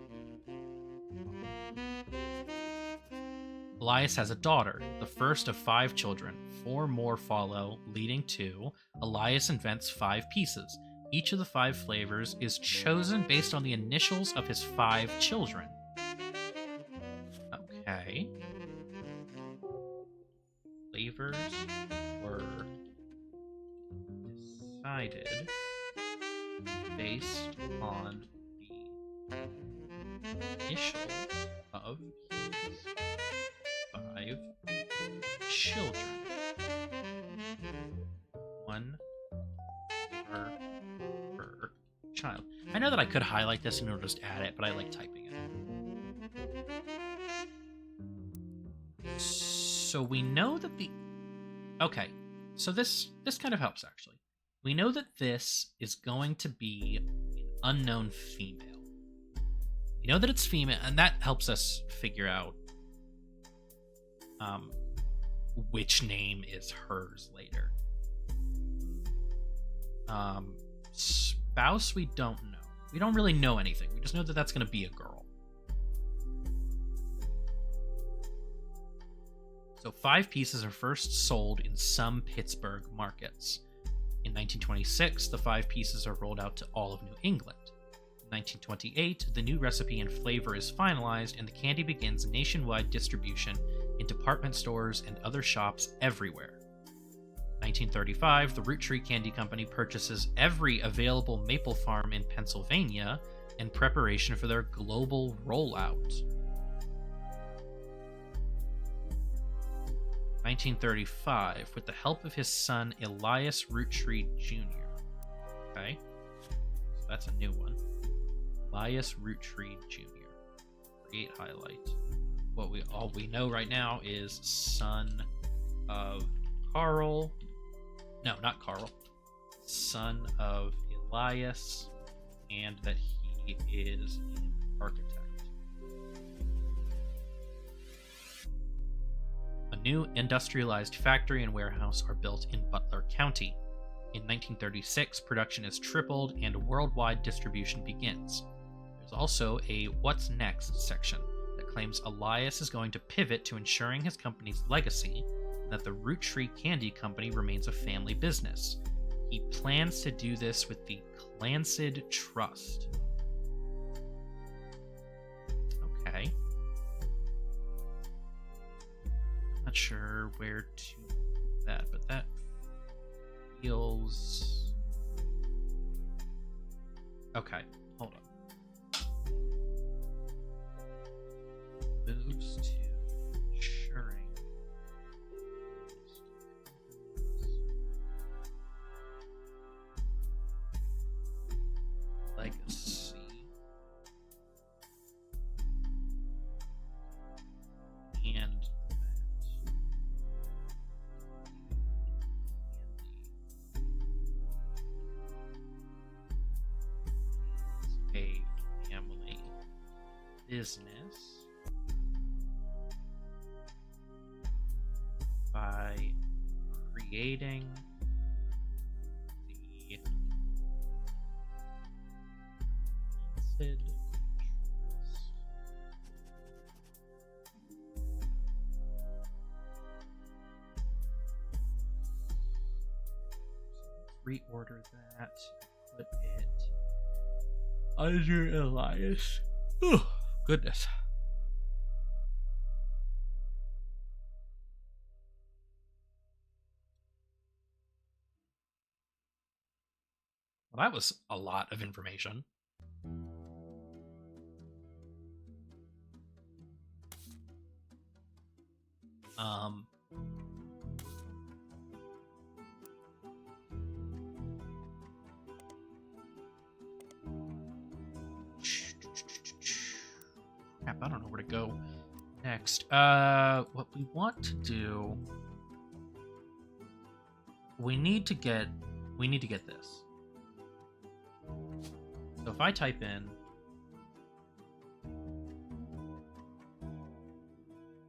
Elias has a daughter, the first of 5 children. 4 more follow, leading to Elias invents 5 pieces. Each of the 5 flavors is chosen based on the initials of his 5 children. Okay. Flavors were decided based on the initials of his 5 children. 1 per child. I know that I could highlight this and it'll just add it, but I like typing it. So we know that the... Okay, so this kind of helps, actually. We know that this is going to be an unknown female. We know that it's female, and that helps us figure out which name is hers later. Spouse, we don't know. We don't really know anything. We just know that that's going to be a girl. So 5 pieces are first sold in some Pittsburgh markets. In 1926, the 5 pieces are rolled out to all of New England. In 1928, the new recipe and flavor is finalized, and the candy begins nationwide distribution in department stores and other shops everywhere. 1935, the Roottree Candy Company purchases every available maple farm in Pennsylvania in preparation for their global rollout. 1935, with the help of his son Elias Roottree Jr. Okay, so that's a new one. Elias Roottree Jr. Create highlight. All we know right now is son of Carl. No, not Carl. Son of Elias, and that he is an architect. A new industrialized factory and warehouse are built in Butler County. In 1936, production is tripled and worldwide distribution begins. There's also a What's Next section that claims Elias is going to pivot to ensuring his company's legacy and that the Roottrees Candy Company remains a family business. He plans to do this with the Clansid Trust. Okay. Not sure where to put that, but that feels... Okay, hold on. Moves to ensuring legacy. And a family business by creating the Clansid Trust. Reorder that, put it under Elias. Oh, goodness. Well, that was a lot of information. Crap, I don't know where to go next. What we want to do, we need to get this. So if I type in,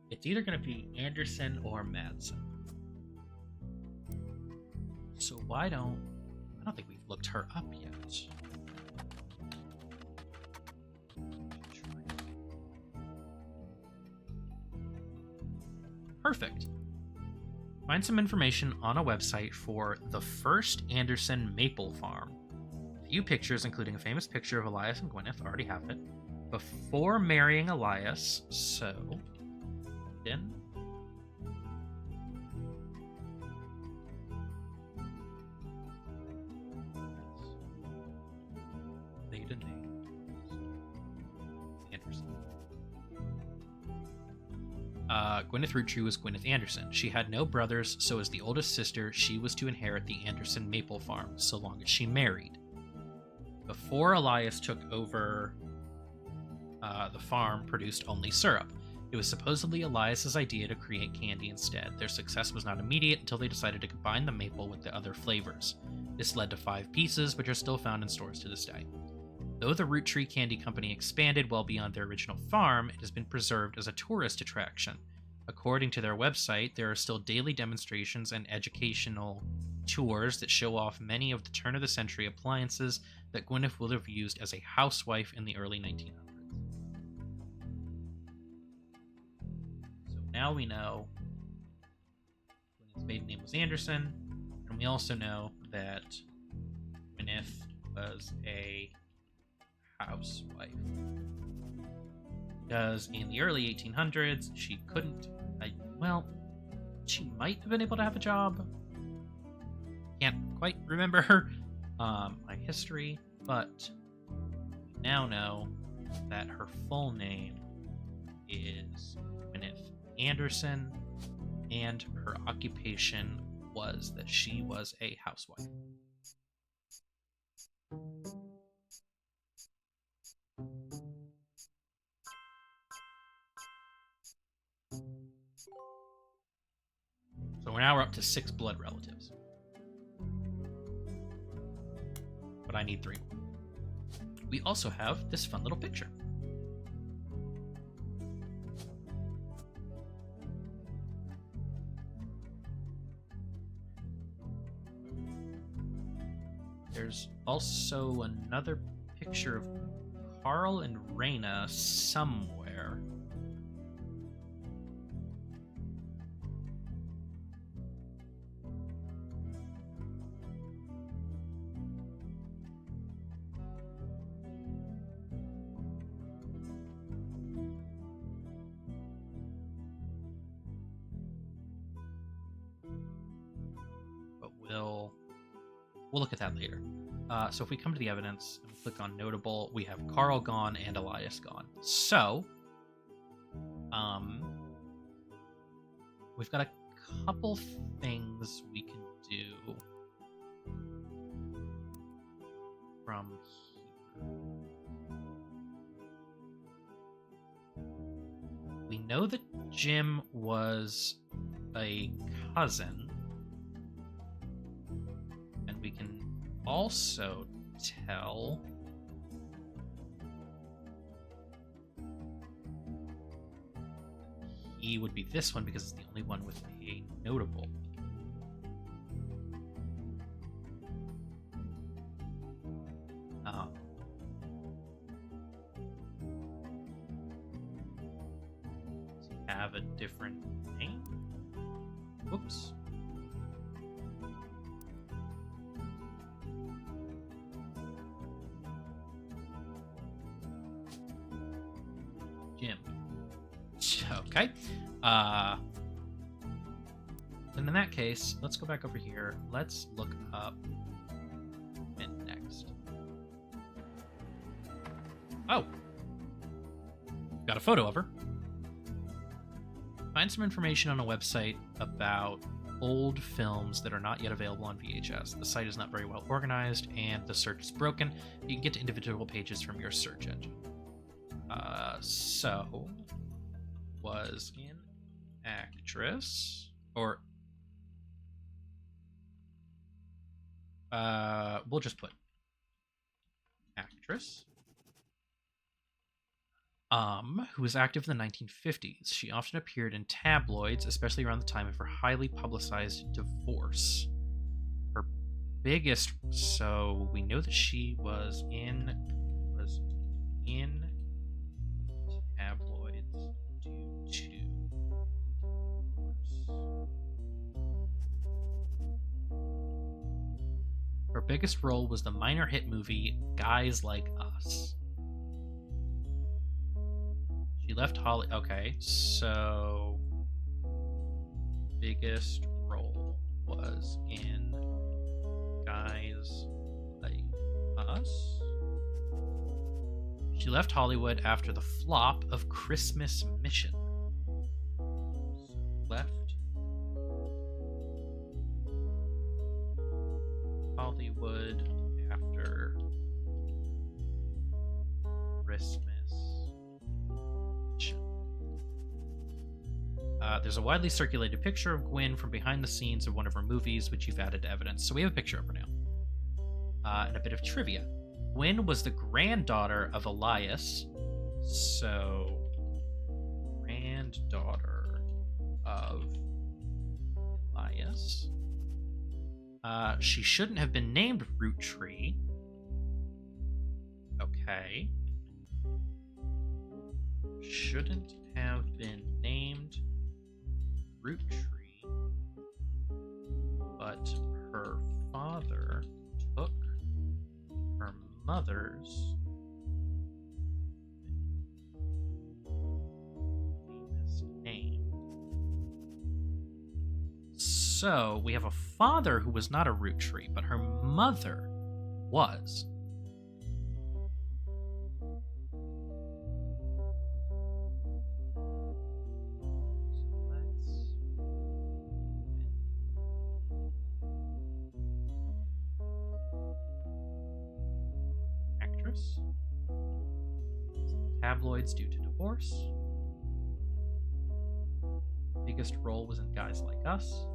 it's either going to be Anderson or Madsen. So I don't think we've looked her up yet. Perfect. Find some information on a website for the first Anderson maple farm. A few pictures, including a famous picture of Elias and Gwyneth, already have it. Before marrying Elias, so then maiden name Anderson. Gwyneth Roottrees was Gwyneth Anderson. She had no brothers, so as the oldest sister, she was to inherit the Anderson maple farm, so long as she married. Before Elias took over, the farm produced only syrup. It was supposedly Elias's idea to create candy instead. Their success was not immediate until they decided to combine the maple with the other flavors. This led to 5 pieces, which are still found in stores to this day. Though the Roottrees Candy Company expanded well beyond their original farm, it has been preserved as a tourist attraction. According to their website, there are still daily demonstrations and educational tours that show off many of the turn-of-the-century appliances that Gwyneth would have used as a housewife in the early 1900s. So now we know Gwyneth's maiden name was Anderson, and we also know that Gwyneth was a housewife. Because in the early 1800s, she couldn't... she might have been able to have a job. Can't quite remember my history, but we now know that her full name is Gwyneth Anderson, and her occupation was that she was a housewife. So now we're up to 6 blood relatives. but I need 3 more. We also have this fun little picture. There's also another picture of Carl and Raina somewhere. But we'll look at that later. So if we come to the evidence and click on notable, we have Carl gone and Elias gone. So, we've got a couple things we can do from here. We know that Jim was a cousin. And we can also tell he would be this one because it's the only one with a notable. Does he have a different name? Whoops. Jim. Okay. Then in that case, let's go back over here. Let's look up and next. Oh. Got a photo of her. Find some information on a website about old films that are not yet available on VHS. The site is not very well organized and the search is broken. You can get to individual pages from your search engine. So was in actress or we'll just put actress who was active in the 1950s. She often appeared in tabloids, especially around the time of her highly publicized divorce. Her biggest, so we know that she was in tabloids due to divorce. Her biggest role was the minor hit movie Guys Like Us. She left Holly. Okay, so biggest role was in Guys Like Us. She left Hollywood after the flop of Christmas Mission. So left Hollywood after Christmas. There's a widely circulated picture of Gwen from behind the scenes of one of her movies, which you've added to evidence. So we have a picture of her now. And a bit of trivia. Gwen was the granddaughter of Elias. So, granddaughter of Elias. She shouldn't have been named Roottrees. Okay. Shouldn't have been named Roottrees, but her father took her mother's famous name. So we have a father who was not a Roottrees, but her mother was. Tabloids due to divorce. Biggest role was in Guys Like Us.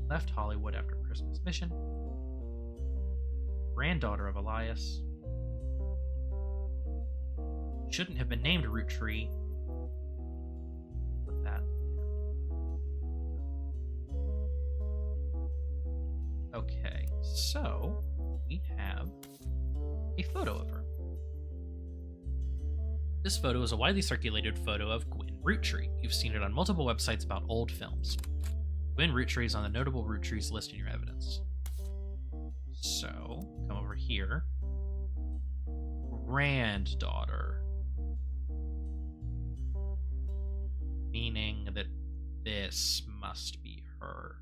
Left Hollywood after Christmas Mission. granddaughter of Elias. Shouldn't have been named Roottree. Put that there. Okay, so we have a photo of her. This photo is a widely circulated photo of Gwyn Roottree. You've seen it on multiple websites about old films. Gwyn Roottree is on the notable Roottrees list in your evidence. So, come over here. Granddaughter. Meaning that this must be her.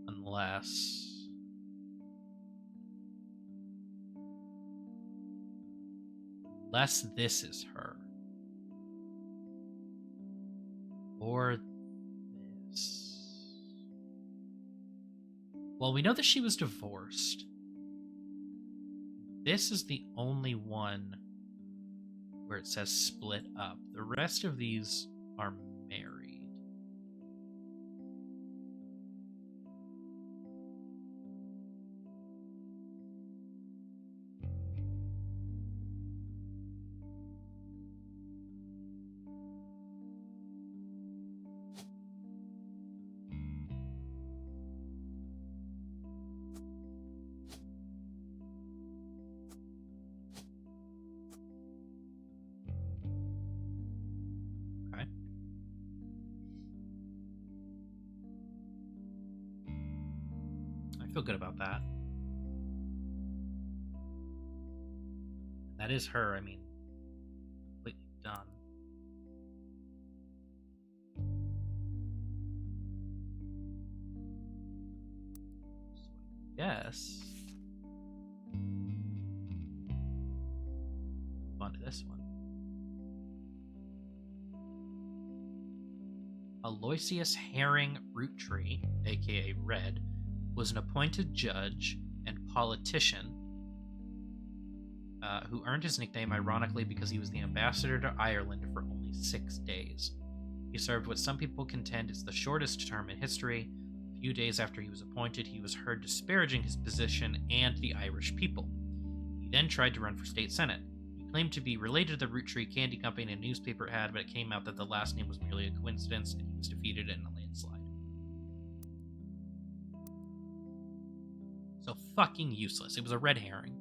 Unless this is her. Or this. Well, we know that she was divorced. This is the only one where it says split up. The rest of these are married. I feel good about that. That is her, I mean, completely done. So I guess move on to this one. Aloysius Herring Roottree, aka Red, was an appointed judge and politician who earned his nickname ironically because he was the ambassador to Ireland for only 6 days. He served what some people contend is the shortest term in history. A few days after he was appointed, he was heard disparaging his position and the Irish people. He then tried to run for state senate. He claimed to be related to the Roottree Candy Company in a newspaper ad, but it came out that the last name was merely a coincidence, and he was defeated in a landslide. So fucking useless. It was a red herring.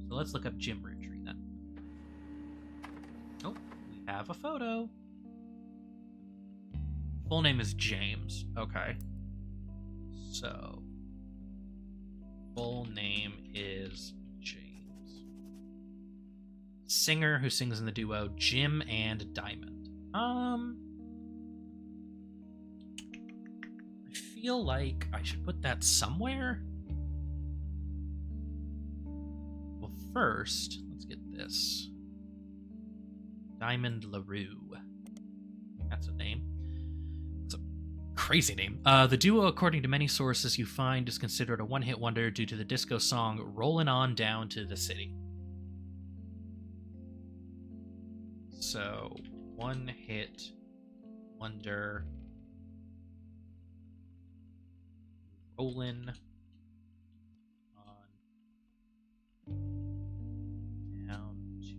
So let's look up Jim Roottree then. Oh, we have a photo. Full name is James. Okay. So, full name is James. Singer who sings in the duo Jim and Diamond. I feel like I should put that somewhere. Well, first, let's get this. Diamond LaRue. That's a name. It's a crazy name. The duo, according to many sources you find, is considered a one-hit wonder due to the disco song Rollin' On Down to the City. So, one-hit wonder. Rollin' on down to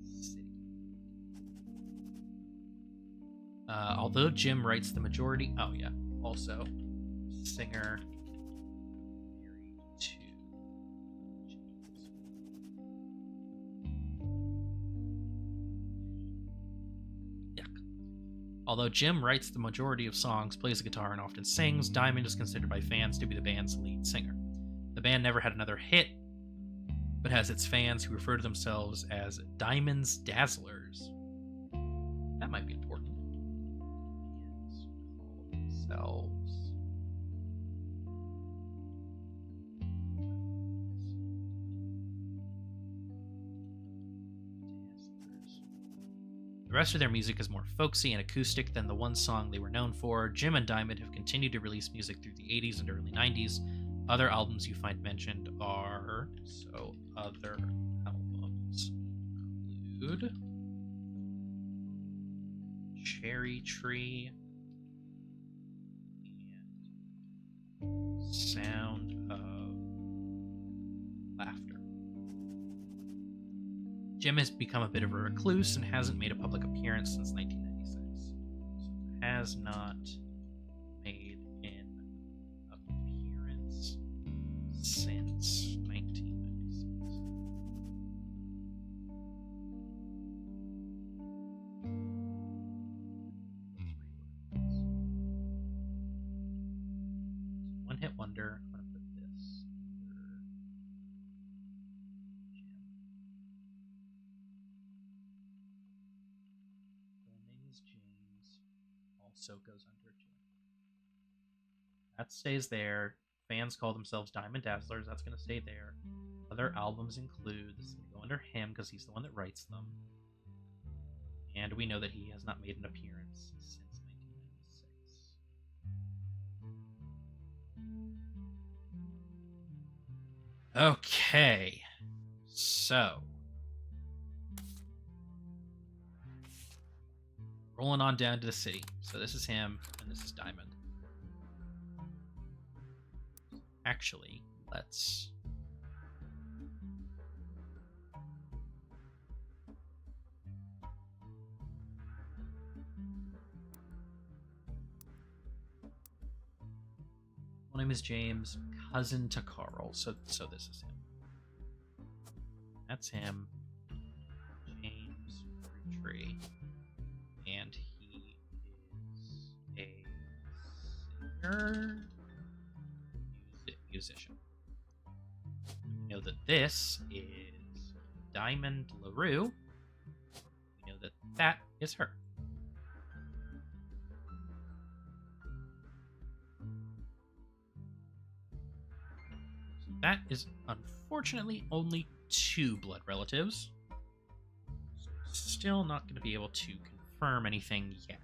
the city. Although Jim writes the majority... Oh, yeah. Also, singer married to James. Yuck. Although Jim writes the majority of songs, plays the guitar, and often sings, Diamond is considered by fans to be the band's lead singer. The band never had another hit, but has its fans who refer to themselves as Diamond's Dazzlers. That might be important. Call themselves Dazzlers. The rest of their music is more folksy and acoustic than the one song they were known for. Jim and Diamond have continued to release music through the 80s and early 90s. Other albums you find mentioned are... So, other albums include... cherry tree. And sound of laughter. Jim has become a bit of a recluse and hasn't made a public appearance since 1996. So has not made an appearance since 1996. One hit wonder. I'm going to put this under Jim. Full name is James. Also goes under Jim. That stays there. Fans call themselves Diamond Dazzlers. That's going to stay there. Other albums include, this is going to go under him because he's the one that writes them. And we know that he has not made an appearance since 1996. Okay. So. Rolling on down to the city. So this is him, and this is Diamond. Actually, let's... My name is James, cousin to Carl. So this is him. That's him. James Roottrees. And he is a singer, musician. We know that this is Diamond LaRue. We know that that is her. So that is unfortunately only 2 blood relatives. So we're still not going to be able to confirm anything yet.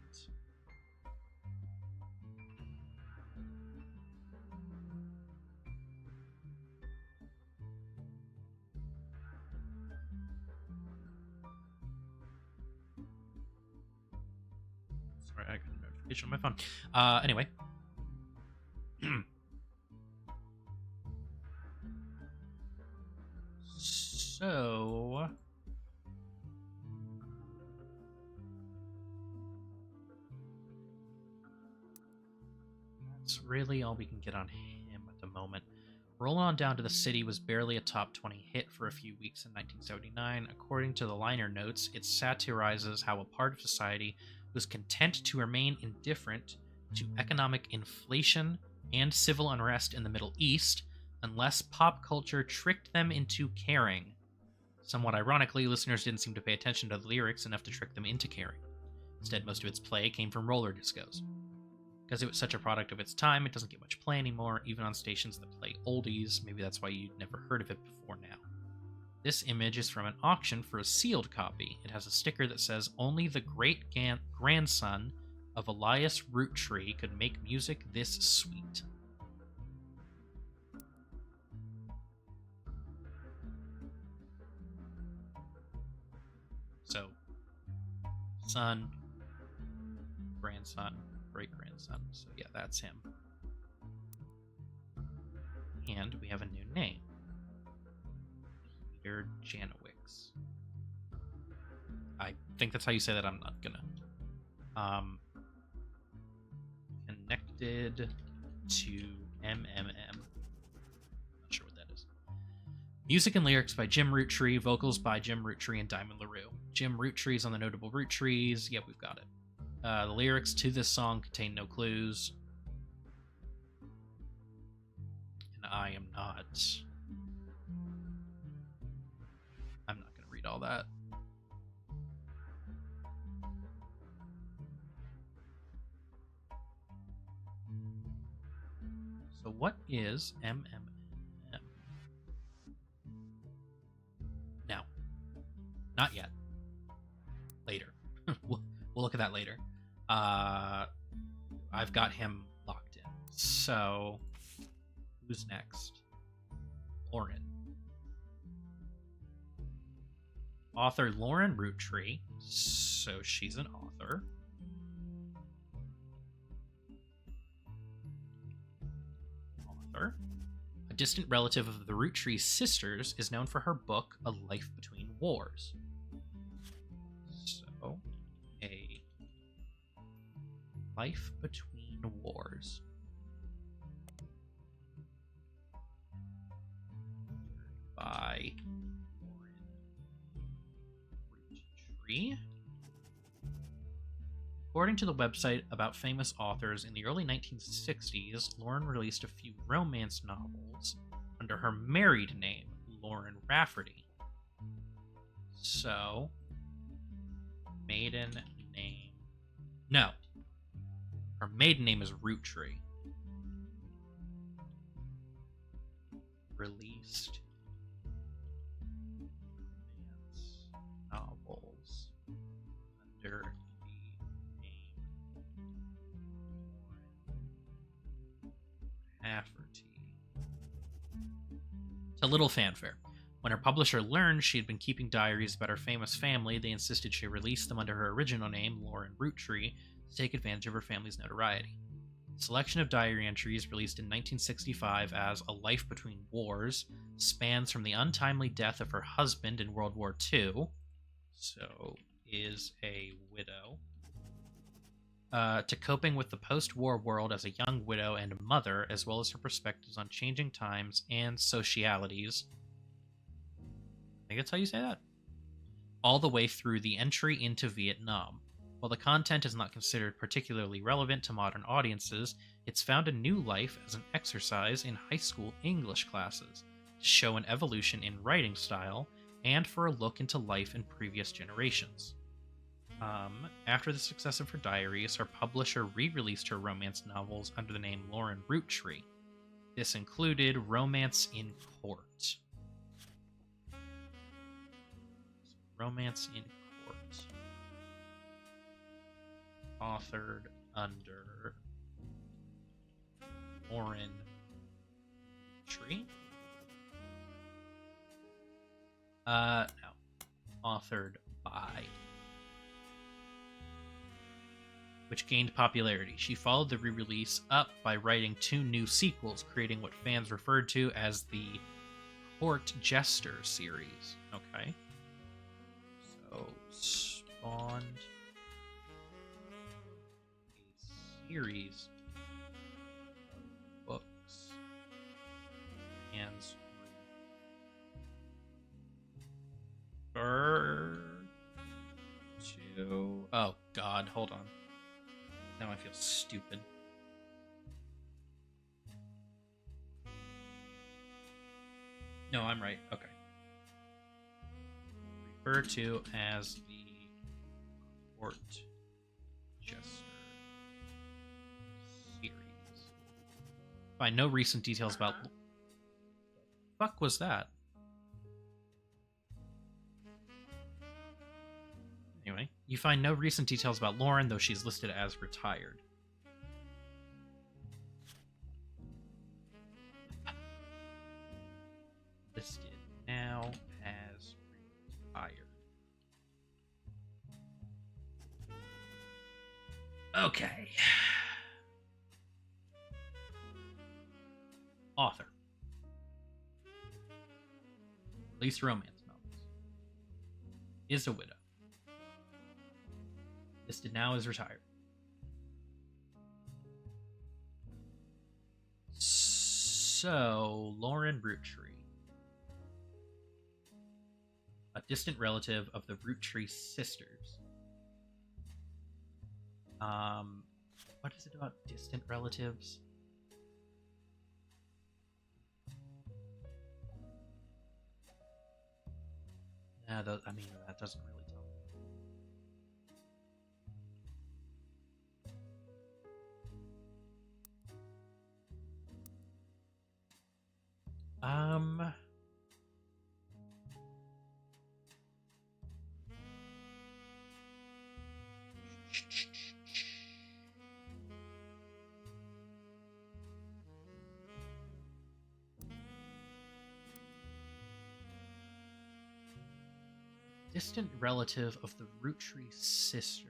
Sorry, I got a notification on my phone. Anyway. So... that's really all we can get on him at the moment. Roll On Down to the City was barely a top 20 hit for a few weeks in 1979. According to the liner notes, it satirizes how a part of society was content to remain indifferent to economic inflation and civil unrest in the Middle East unless pop culture tricked them into caring. Somewhat ironically, listeners didn't seem to pay attention to the lyrics enough to trick them into caring. Instead, most of its play came from roller discos. Because it was such a product of its time, it doesn't get much play anymore, even on stations that play oldies. Maybe that's why you'd never heard of it before now. This image is from an auction for a sealed copy. It has a sticker that says, "Only the great-grandson of Elias Roottrees could make music this sweet." So, son, grandson, great-grandson. So yeah, that's him. And we have a new name. Peter Janowicz. I think that's how you say that. I'm not gonna. Connected to MMM. Not sure what that is. Music and lyrics by Jim Roottrees, vocals by Jim Roottrees and Diamond LaRue. Jim Roottrees on the notable Roottrees. Yep, we've got it. The lyrics to this song contain no clues. And I'm not going to read all that. So what is MMM? Now, not yet. Later. We'll look at that later. I've got him locked in. So, who's next? Lauren. Author Lauren Roottrees. So she's an author. author. A distant relative of the Roottrees sisters is known for her book, A Life Between Wars. So, A Life Between Wars. By Lauren Roottrees. According to the website about famous authors, in the early 1960s, Lauren released a few romance novels under her married name, Lauren Rafferty. So, maiden name... No. Her maiden name is Roottrees. Released romance novels under Rafferty. To little fanfare. When her publisher learned she had been keeping diaries about her famous family, they insisted she release them under her original name, Lauren Roottrees, to take advantage of her family's notoriety. A selection of diary entries released in 1965 as A Life Between Wars spans from the untimely death of her husband in World War II, so is a widow, to coping with the post-war world as a young widow and mother, as well as her perspectives on changing times and socialities. I think that's how you say that. All the way through the entry into Vietnam. While the content is not considered particularly relevant to modern audiences, it's found a new life as an exercise in high school English classes, to show an evolution in writing style, and for a look into life in previous generations. After the success of her diaries, her publisher re-released her romance novels under the name Lauren Roottrees. This included Romance in Court. Romance in Court. Authored under Lauren Roottrees? No. Authored by, which gained popularity. She followed the re-release up by writing 2 new sequels, creating what fans referred to as the Court Jester series. Okay. So, spawned a series of books and referred to... Oh, God, hold on. Now I feel stupid. No, I'm right. Okay. Referred to as the Court Jester series. Find no recent details about... What the fuck was that? Anyway, you find no recent details about Lauren, though she's listed as retired. Listed now as retired. Okay. Author. Released romance novels. Is a widow. Listed now as retired. So, Lauren Roottrees. A distant relative of the Roottrees sisters. What is it about distant relatives? Yeah, I mean, that doesn't really tell me. Distant relative of the Roottrees sisters.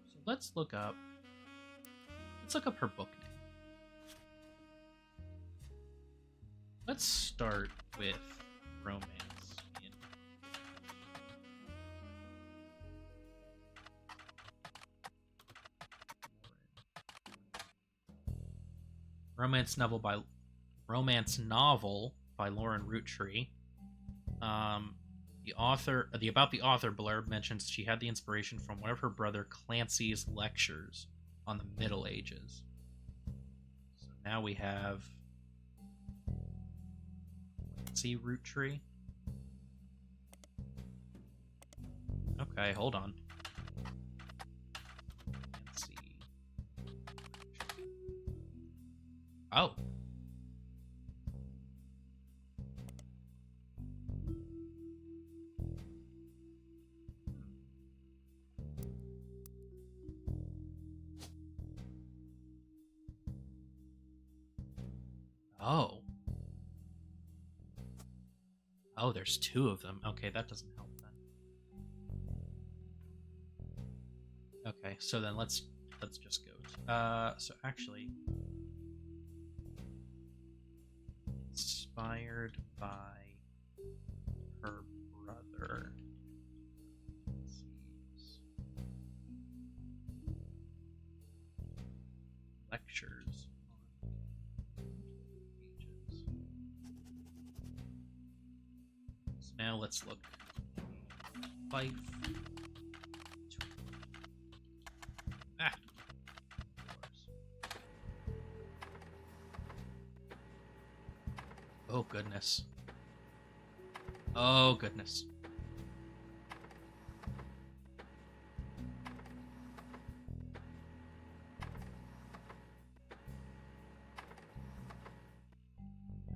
So let's look up Let's look up her book name. Let's start with romance. Romance novel by Lauren Roottree. The about the author blurb mentions she had the inspiration from one of her brother Clancy's lectures on the Middle Ages. So now we have Clancy Roottree. Okay, hold on. Clancy. Oh. Oh. Oh, there's two of them. Okay, that doesn't help then. Okay, so then let's just go. So actually, inspired by her brother. Lectures on pages. So now let's look. Life. Ah. Oh goodness. Oh goodness.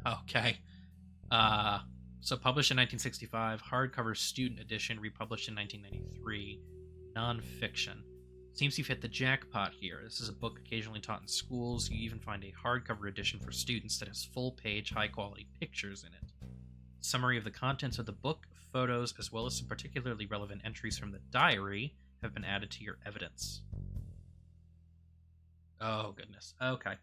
Okay. So published in 1965, hardcover student edition, republished in 1993, nonfiction. Seems you've hit the jackpot here. This is a book occasionally taught in schools. You even find a hardcover edition for students that has full-page, high-quality pictures in it. Summary of the contents of the book, photos, as well as some particularly relevant entries from the diary have been added to your evidence. Oh, goodness. Okay.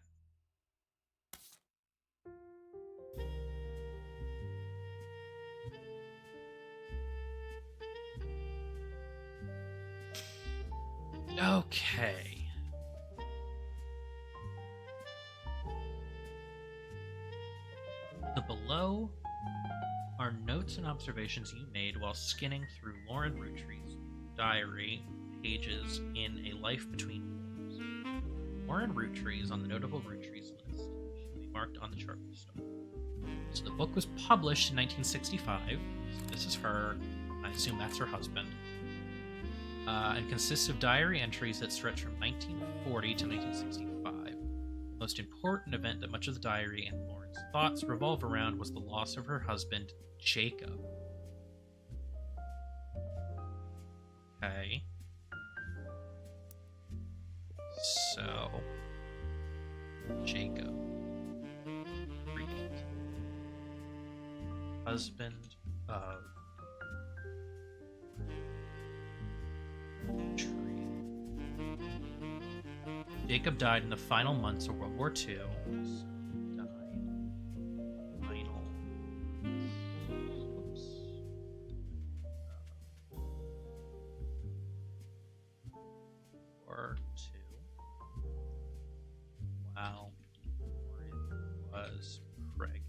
Okay. The below are notes and observations you made while skinning through Lauren Roottree's diary pages in A Life Between Wars. Lauren Roottree is on the notable Roottrees list. She will be marked on the chart with a star. So the book was published in 1965. So this is her. I assume that's her husband. And consists of diary entries that stretch from 1940 to 1965. The most important event that much of the diary and Lauren's thoughts revolve around was the loss of her husband, Jacob. Okay. So, Jacob. Husband of Tree. Jacob died in the final months of World War II. While Lauren was pregnant.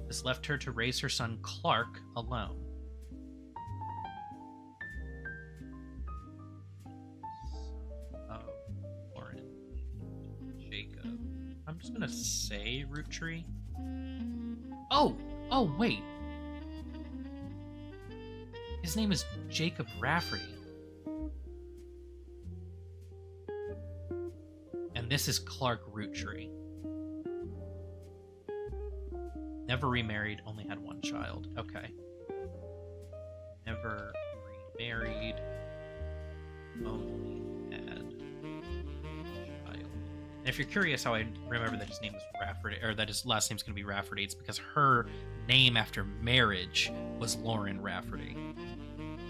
This left her to raise her son Clark alone. Lauren, Jacob. I'm just gonna say Roottree. Oh, wait. His name is Jacob Rafferty. And this is Clark Roottree. Never remarried, only had one child. Okay. Never remarried, only had one child. And if you're curious how I remember that his name is Rafferty, or that his last name's going to be Rafferty, it's because her name after marriage was Lauren Rafferty,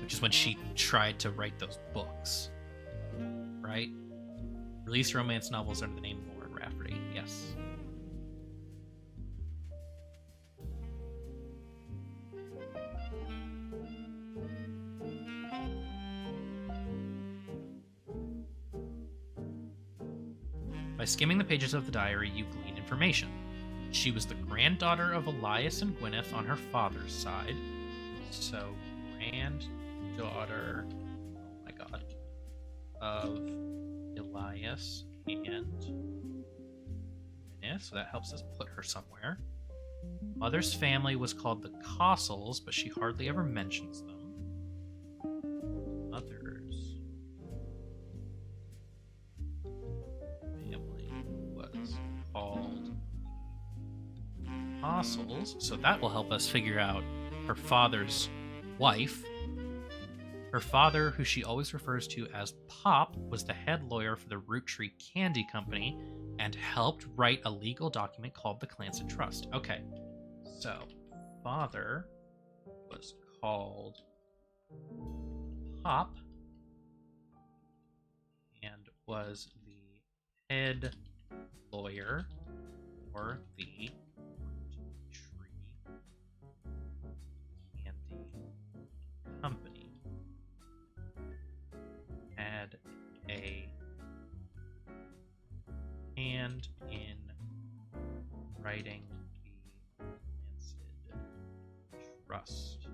which is when she tried to write those books, right? Release romance novels under the name Lauren Rafferty, yes. By skimming the pages of the diary, you glean information. She was the granddaughter of Elias and Gwyneth on her father's side. So, granddaughter, oh my god, of Elias and Gwyneth, so that helps us put her somewhere. Mother's family was called the Cossels, but she hardly ever mentions them. Mother's family was called Cossels, so that will help us figure out her father's wife. Her father, who she always refers to as Pop, was the head lawyer for the Roottrees Candy Company and helped write a legal document called the Clanson Trust. Okay, so father was called Pop and was the head lawyer for the Roottrees Candy Company. Had a hand in writing the Clanson Trust.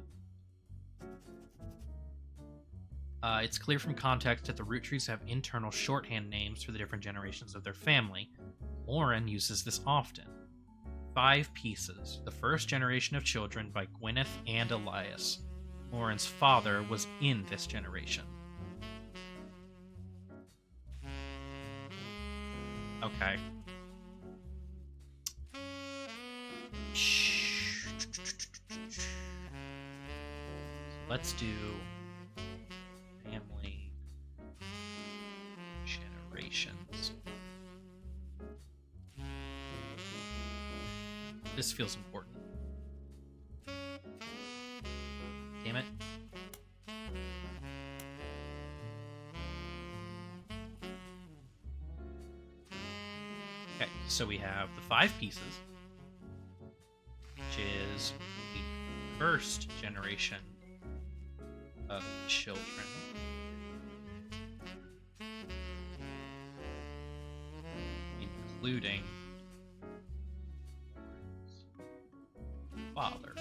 It's clear from context that the Roottrees have internal shorthand names for the different generations of their family. Lauren uses this often. 5 pieces, the first generation of children by Gwyneth and Elias. Lauren's father was in this generation. Okay. Let's do family generations. This feels important. Damn it. Okay, so we have the 5 pieces, which is the first generation of children. Including father.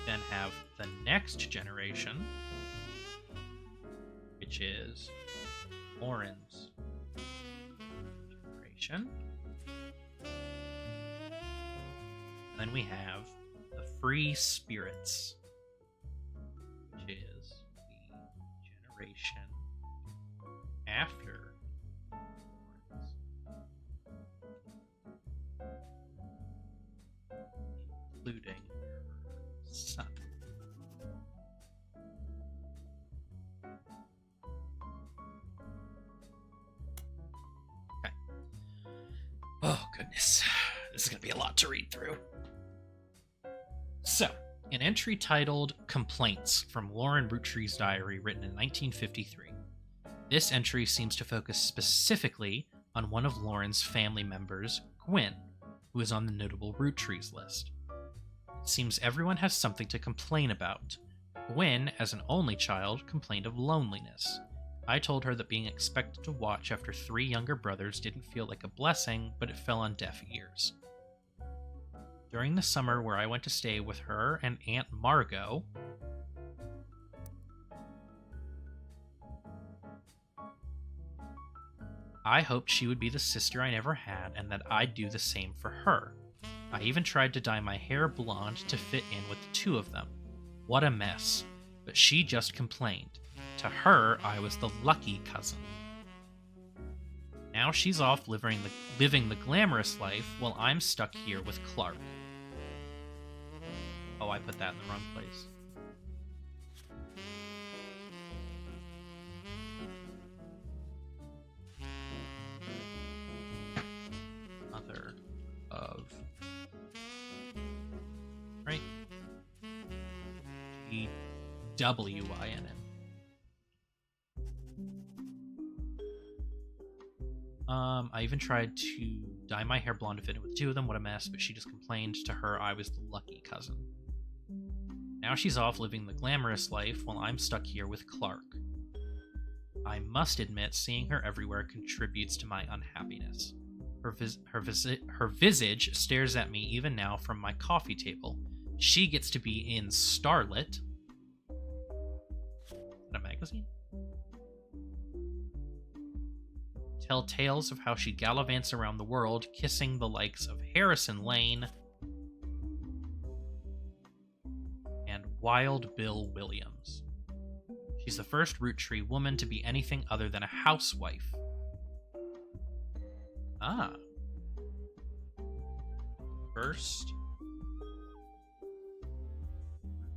Then have the next generation, which is Lauren's generation. And then we have the free spirits, which is the generation after Lauren's, including her son. Okay. Oh, goodness. This is going to be a lot to read through. So, an entry titled Complaints from Lauren Roottrees' diary written in 1953. This entry seems to focus specifically on one of Lauren's family members, Gwen, who is on the notable Roottrees list. It seems everyone has something to complain about. Gwen, as an only child, complained of loneliness. I told her that being expected to watch after 3 younger brothers didn't feel like a blessing, but it fell on deaf ears. During the summer where I went to stay with her and Aunt Margot, I hoped she would be the sister I never had and that I'd do the same for her. I even tried to dye my hair blonde to fit in with the 2 of them. What a mess. But she just complained. To her, I was the lucky cousin. Now she's off living the glamorous life while I'm stuck here with Clark. Oh, I put that in the wrong place. W-Y-N-N. I even tried to dye my hair blonde to fit in with two of them. What a mess, but she just complained to her I was the lucky cousin. Now she's off living the glamorous life while I'm stuck here with Clark. I must admit, seeing her everywhere contributes to my unhappiness. Her visage stares at me even now from my coffee table. She gets to be in Starlet. Is that a magazine? Tell tales of how she gallivants around the world, kissing the likes of Harrison Lane and Wild Bill Williams. She's the first Roottrees woman to be anything other than a housewife. Ah. First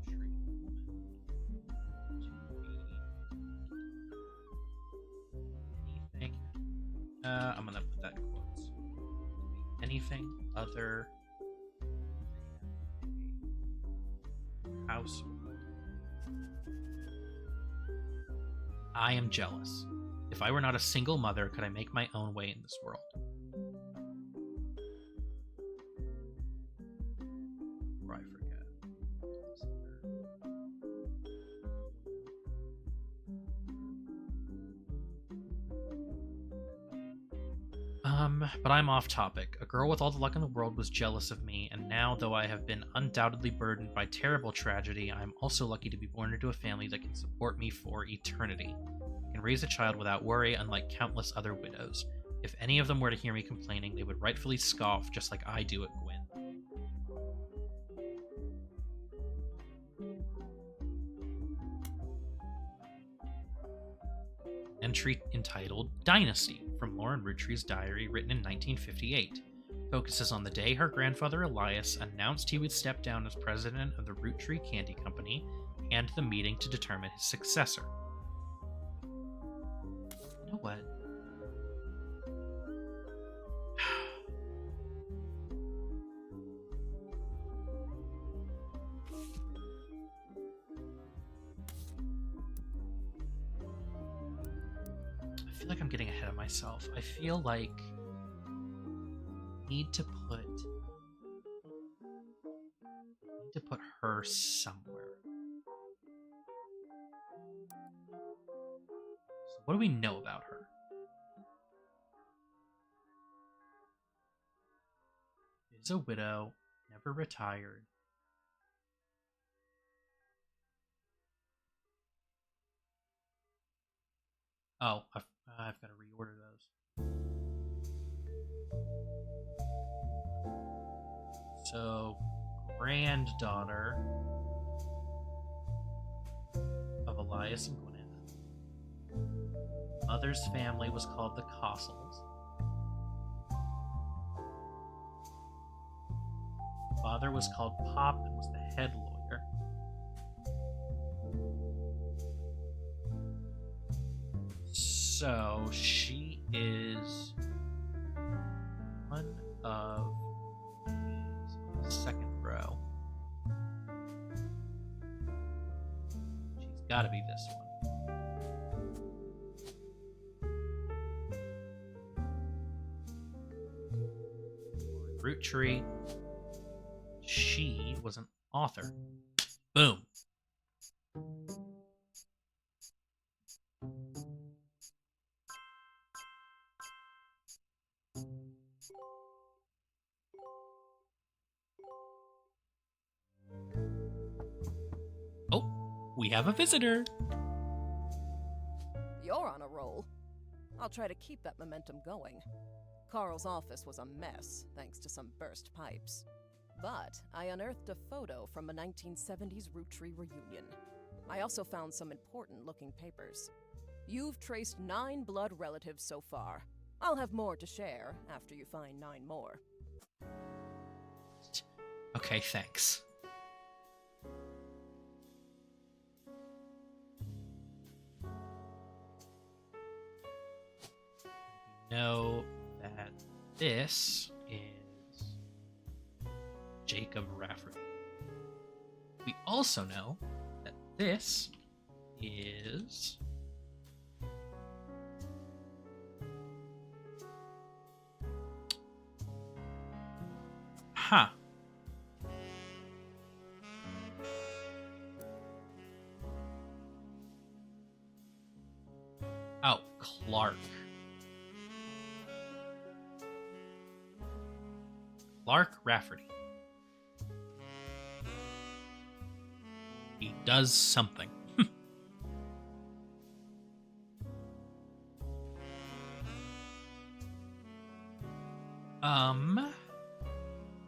Roottrees woman to be anything. I'm gonna put that in quotes. Anything other than a housewife. I am jealous. If I were not a single mother, could I make my own way in this world? Before I forget. But I'm off topic. A girl with all the luck in the world was jealous of me, and now, though I have been undoubtedly burdened by terrible tragedy, I am also lucky to be born into a family that can support me for eternity. I can raise a child without worry, unlike countless other widows. If any of them were to hear me complaining, they would rightfully scoff, just like I do at Gwen. Entry entitled Dynasty from Lauren Roottrees' diary, written in 1958. Focuses on the day her grandfather Elias announced he would step down as president of the Roottrees Candy Company and the meeting to determine his successor. You know what? I feel like I'm getting ahead of myself. I feel like I need to put her somewhere. So what do we know about her? Is a widow, never retired. Oh, I've got to reorder those. So, granddaughter of Elias and Gwyneth. Mother's family was called the Cossels. Father was called Pop and was the head lawyer. So she is one of the second row. She's got to be this one. Roottrees. She was an author. Boom. Oh, we have a visitor. You're on a roll. I'll try to keep that momentum going. Carl's office was a mess, thanks to some burst pipes. But I unearthed a photo from a 1970s Roottrees reunion. I also found some important-looking papers. You've traced 9 blood relatives so far. I'll have more to share after you find 9 more. Okay, thanks. Know that this is Jacob Rafferty. We also know that this is... Huh. Oh, Clark. Clark Rafferty. He does something.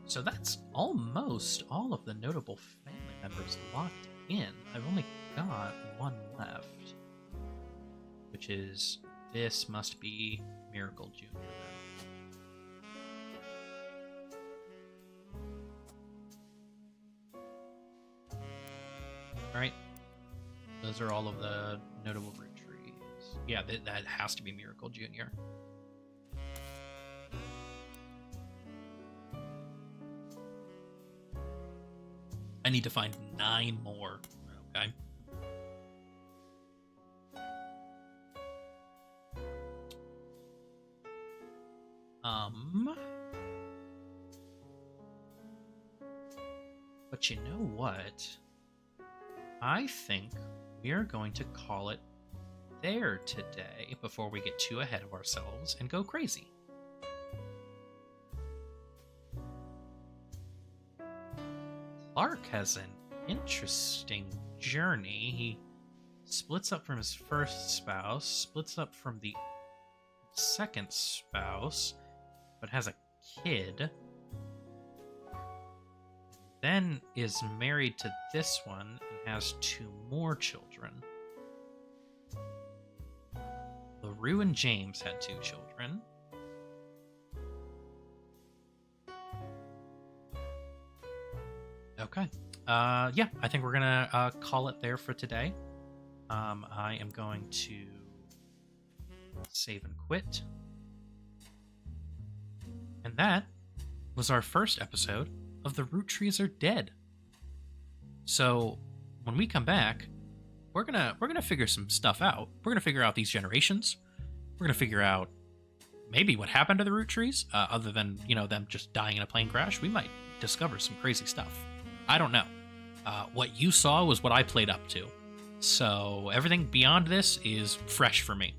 So that's almost all of the notable family members locked in. I've only got one left, which is this must be Miracle Jr. Alright. Those are all of the notable Roottrees. Yeah, that has to be Miracle Jr. I need to find 9 more. Okay. But you know what? I think we are going to call it there today before we get too ahead of ourselves and go crazy. Clark has an interesting journey. He splits up from his first spouse, splits up from the second spouse, but has a kid. Then is married to this one and has 2 more children. LaRue and James had 2 children. Okay. Yeah, I think we're gonna call it there for today. I am going to save and quit. And that was our first episode of The Roottrees Are Dead. So when we come back, we're gonna figure some stuff out. We're gonna figure out these generations. We're gonna figure out maybe what happened to the Roottrees, other than, them just dying in a plane crash. We might discover some crazy stuff. I don't know. What you saw was what I played up to. So everything beyond this is fresh for me.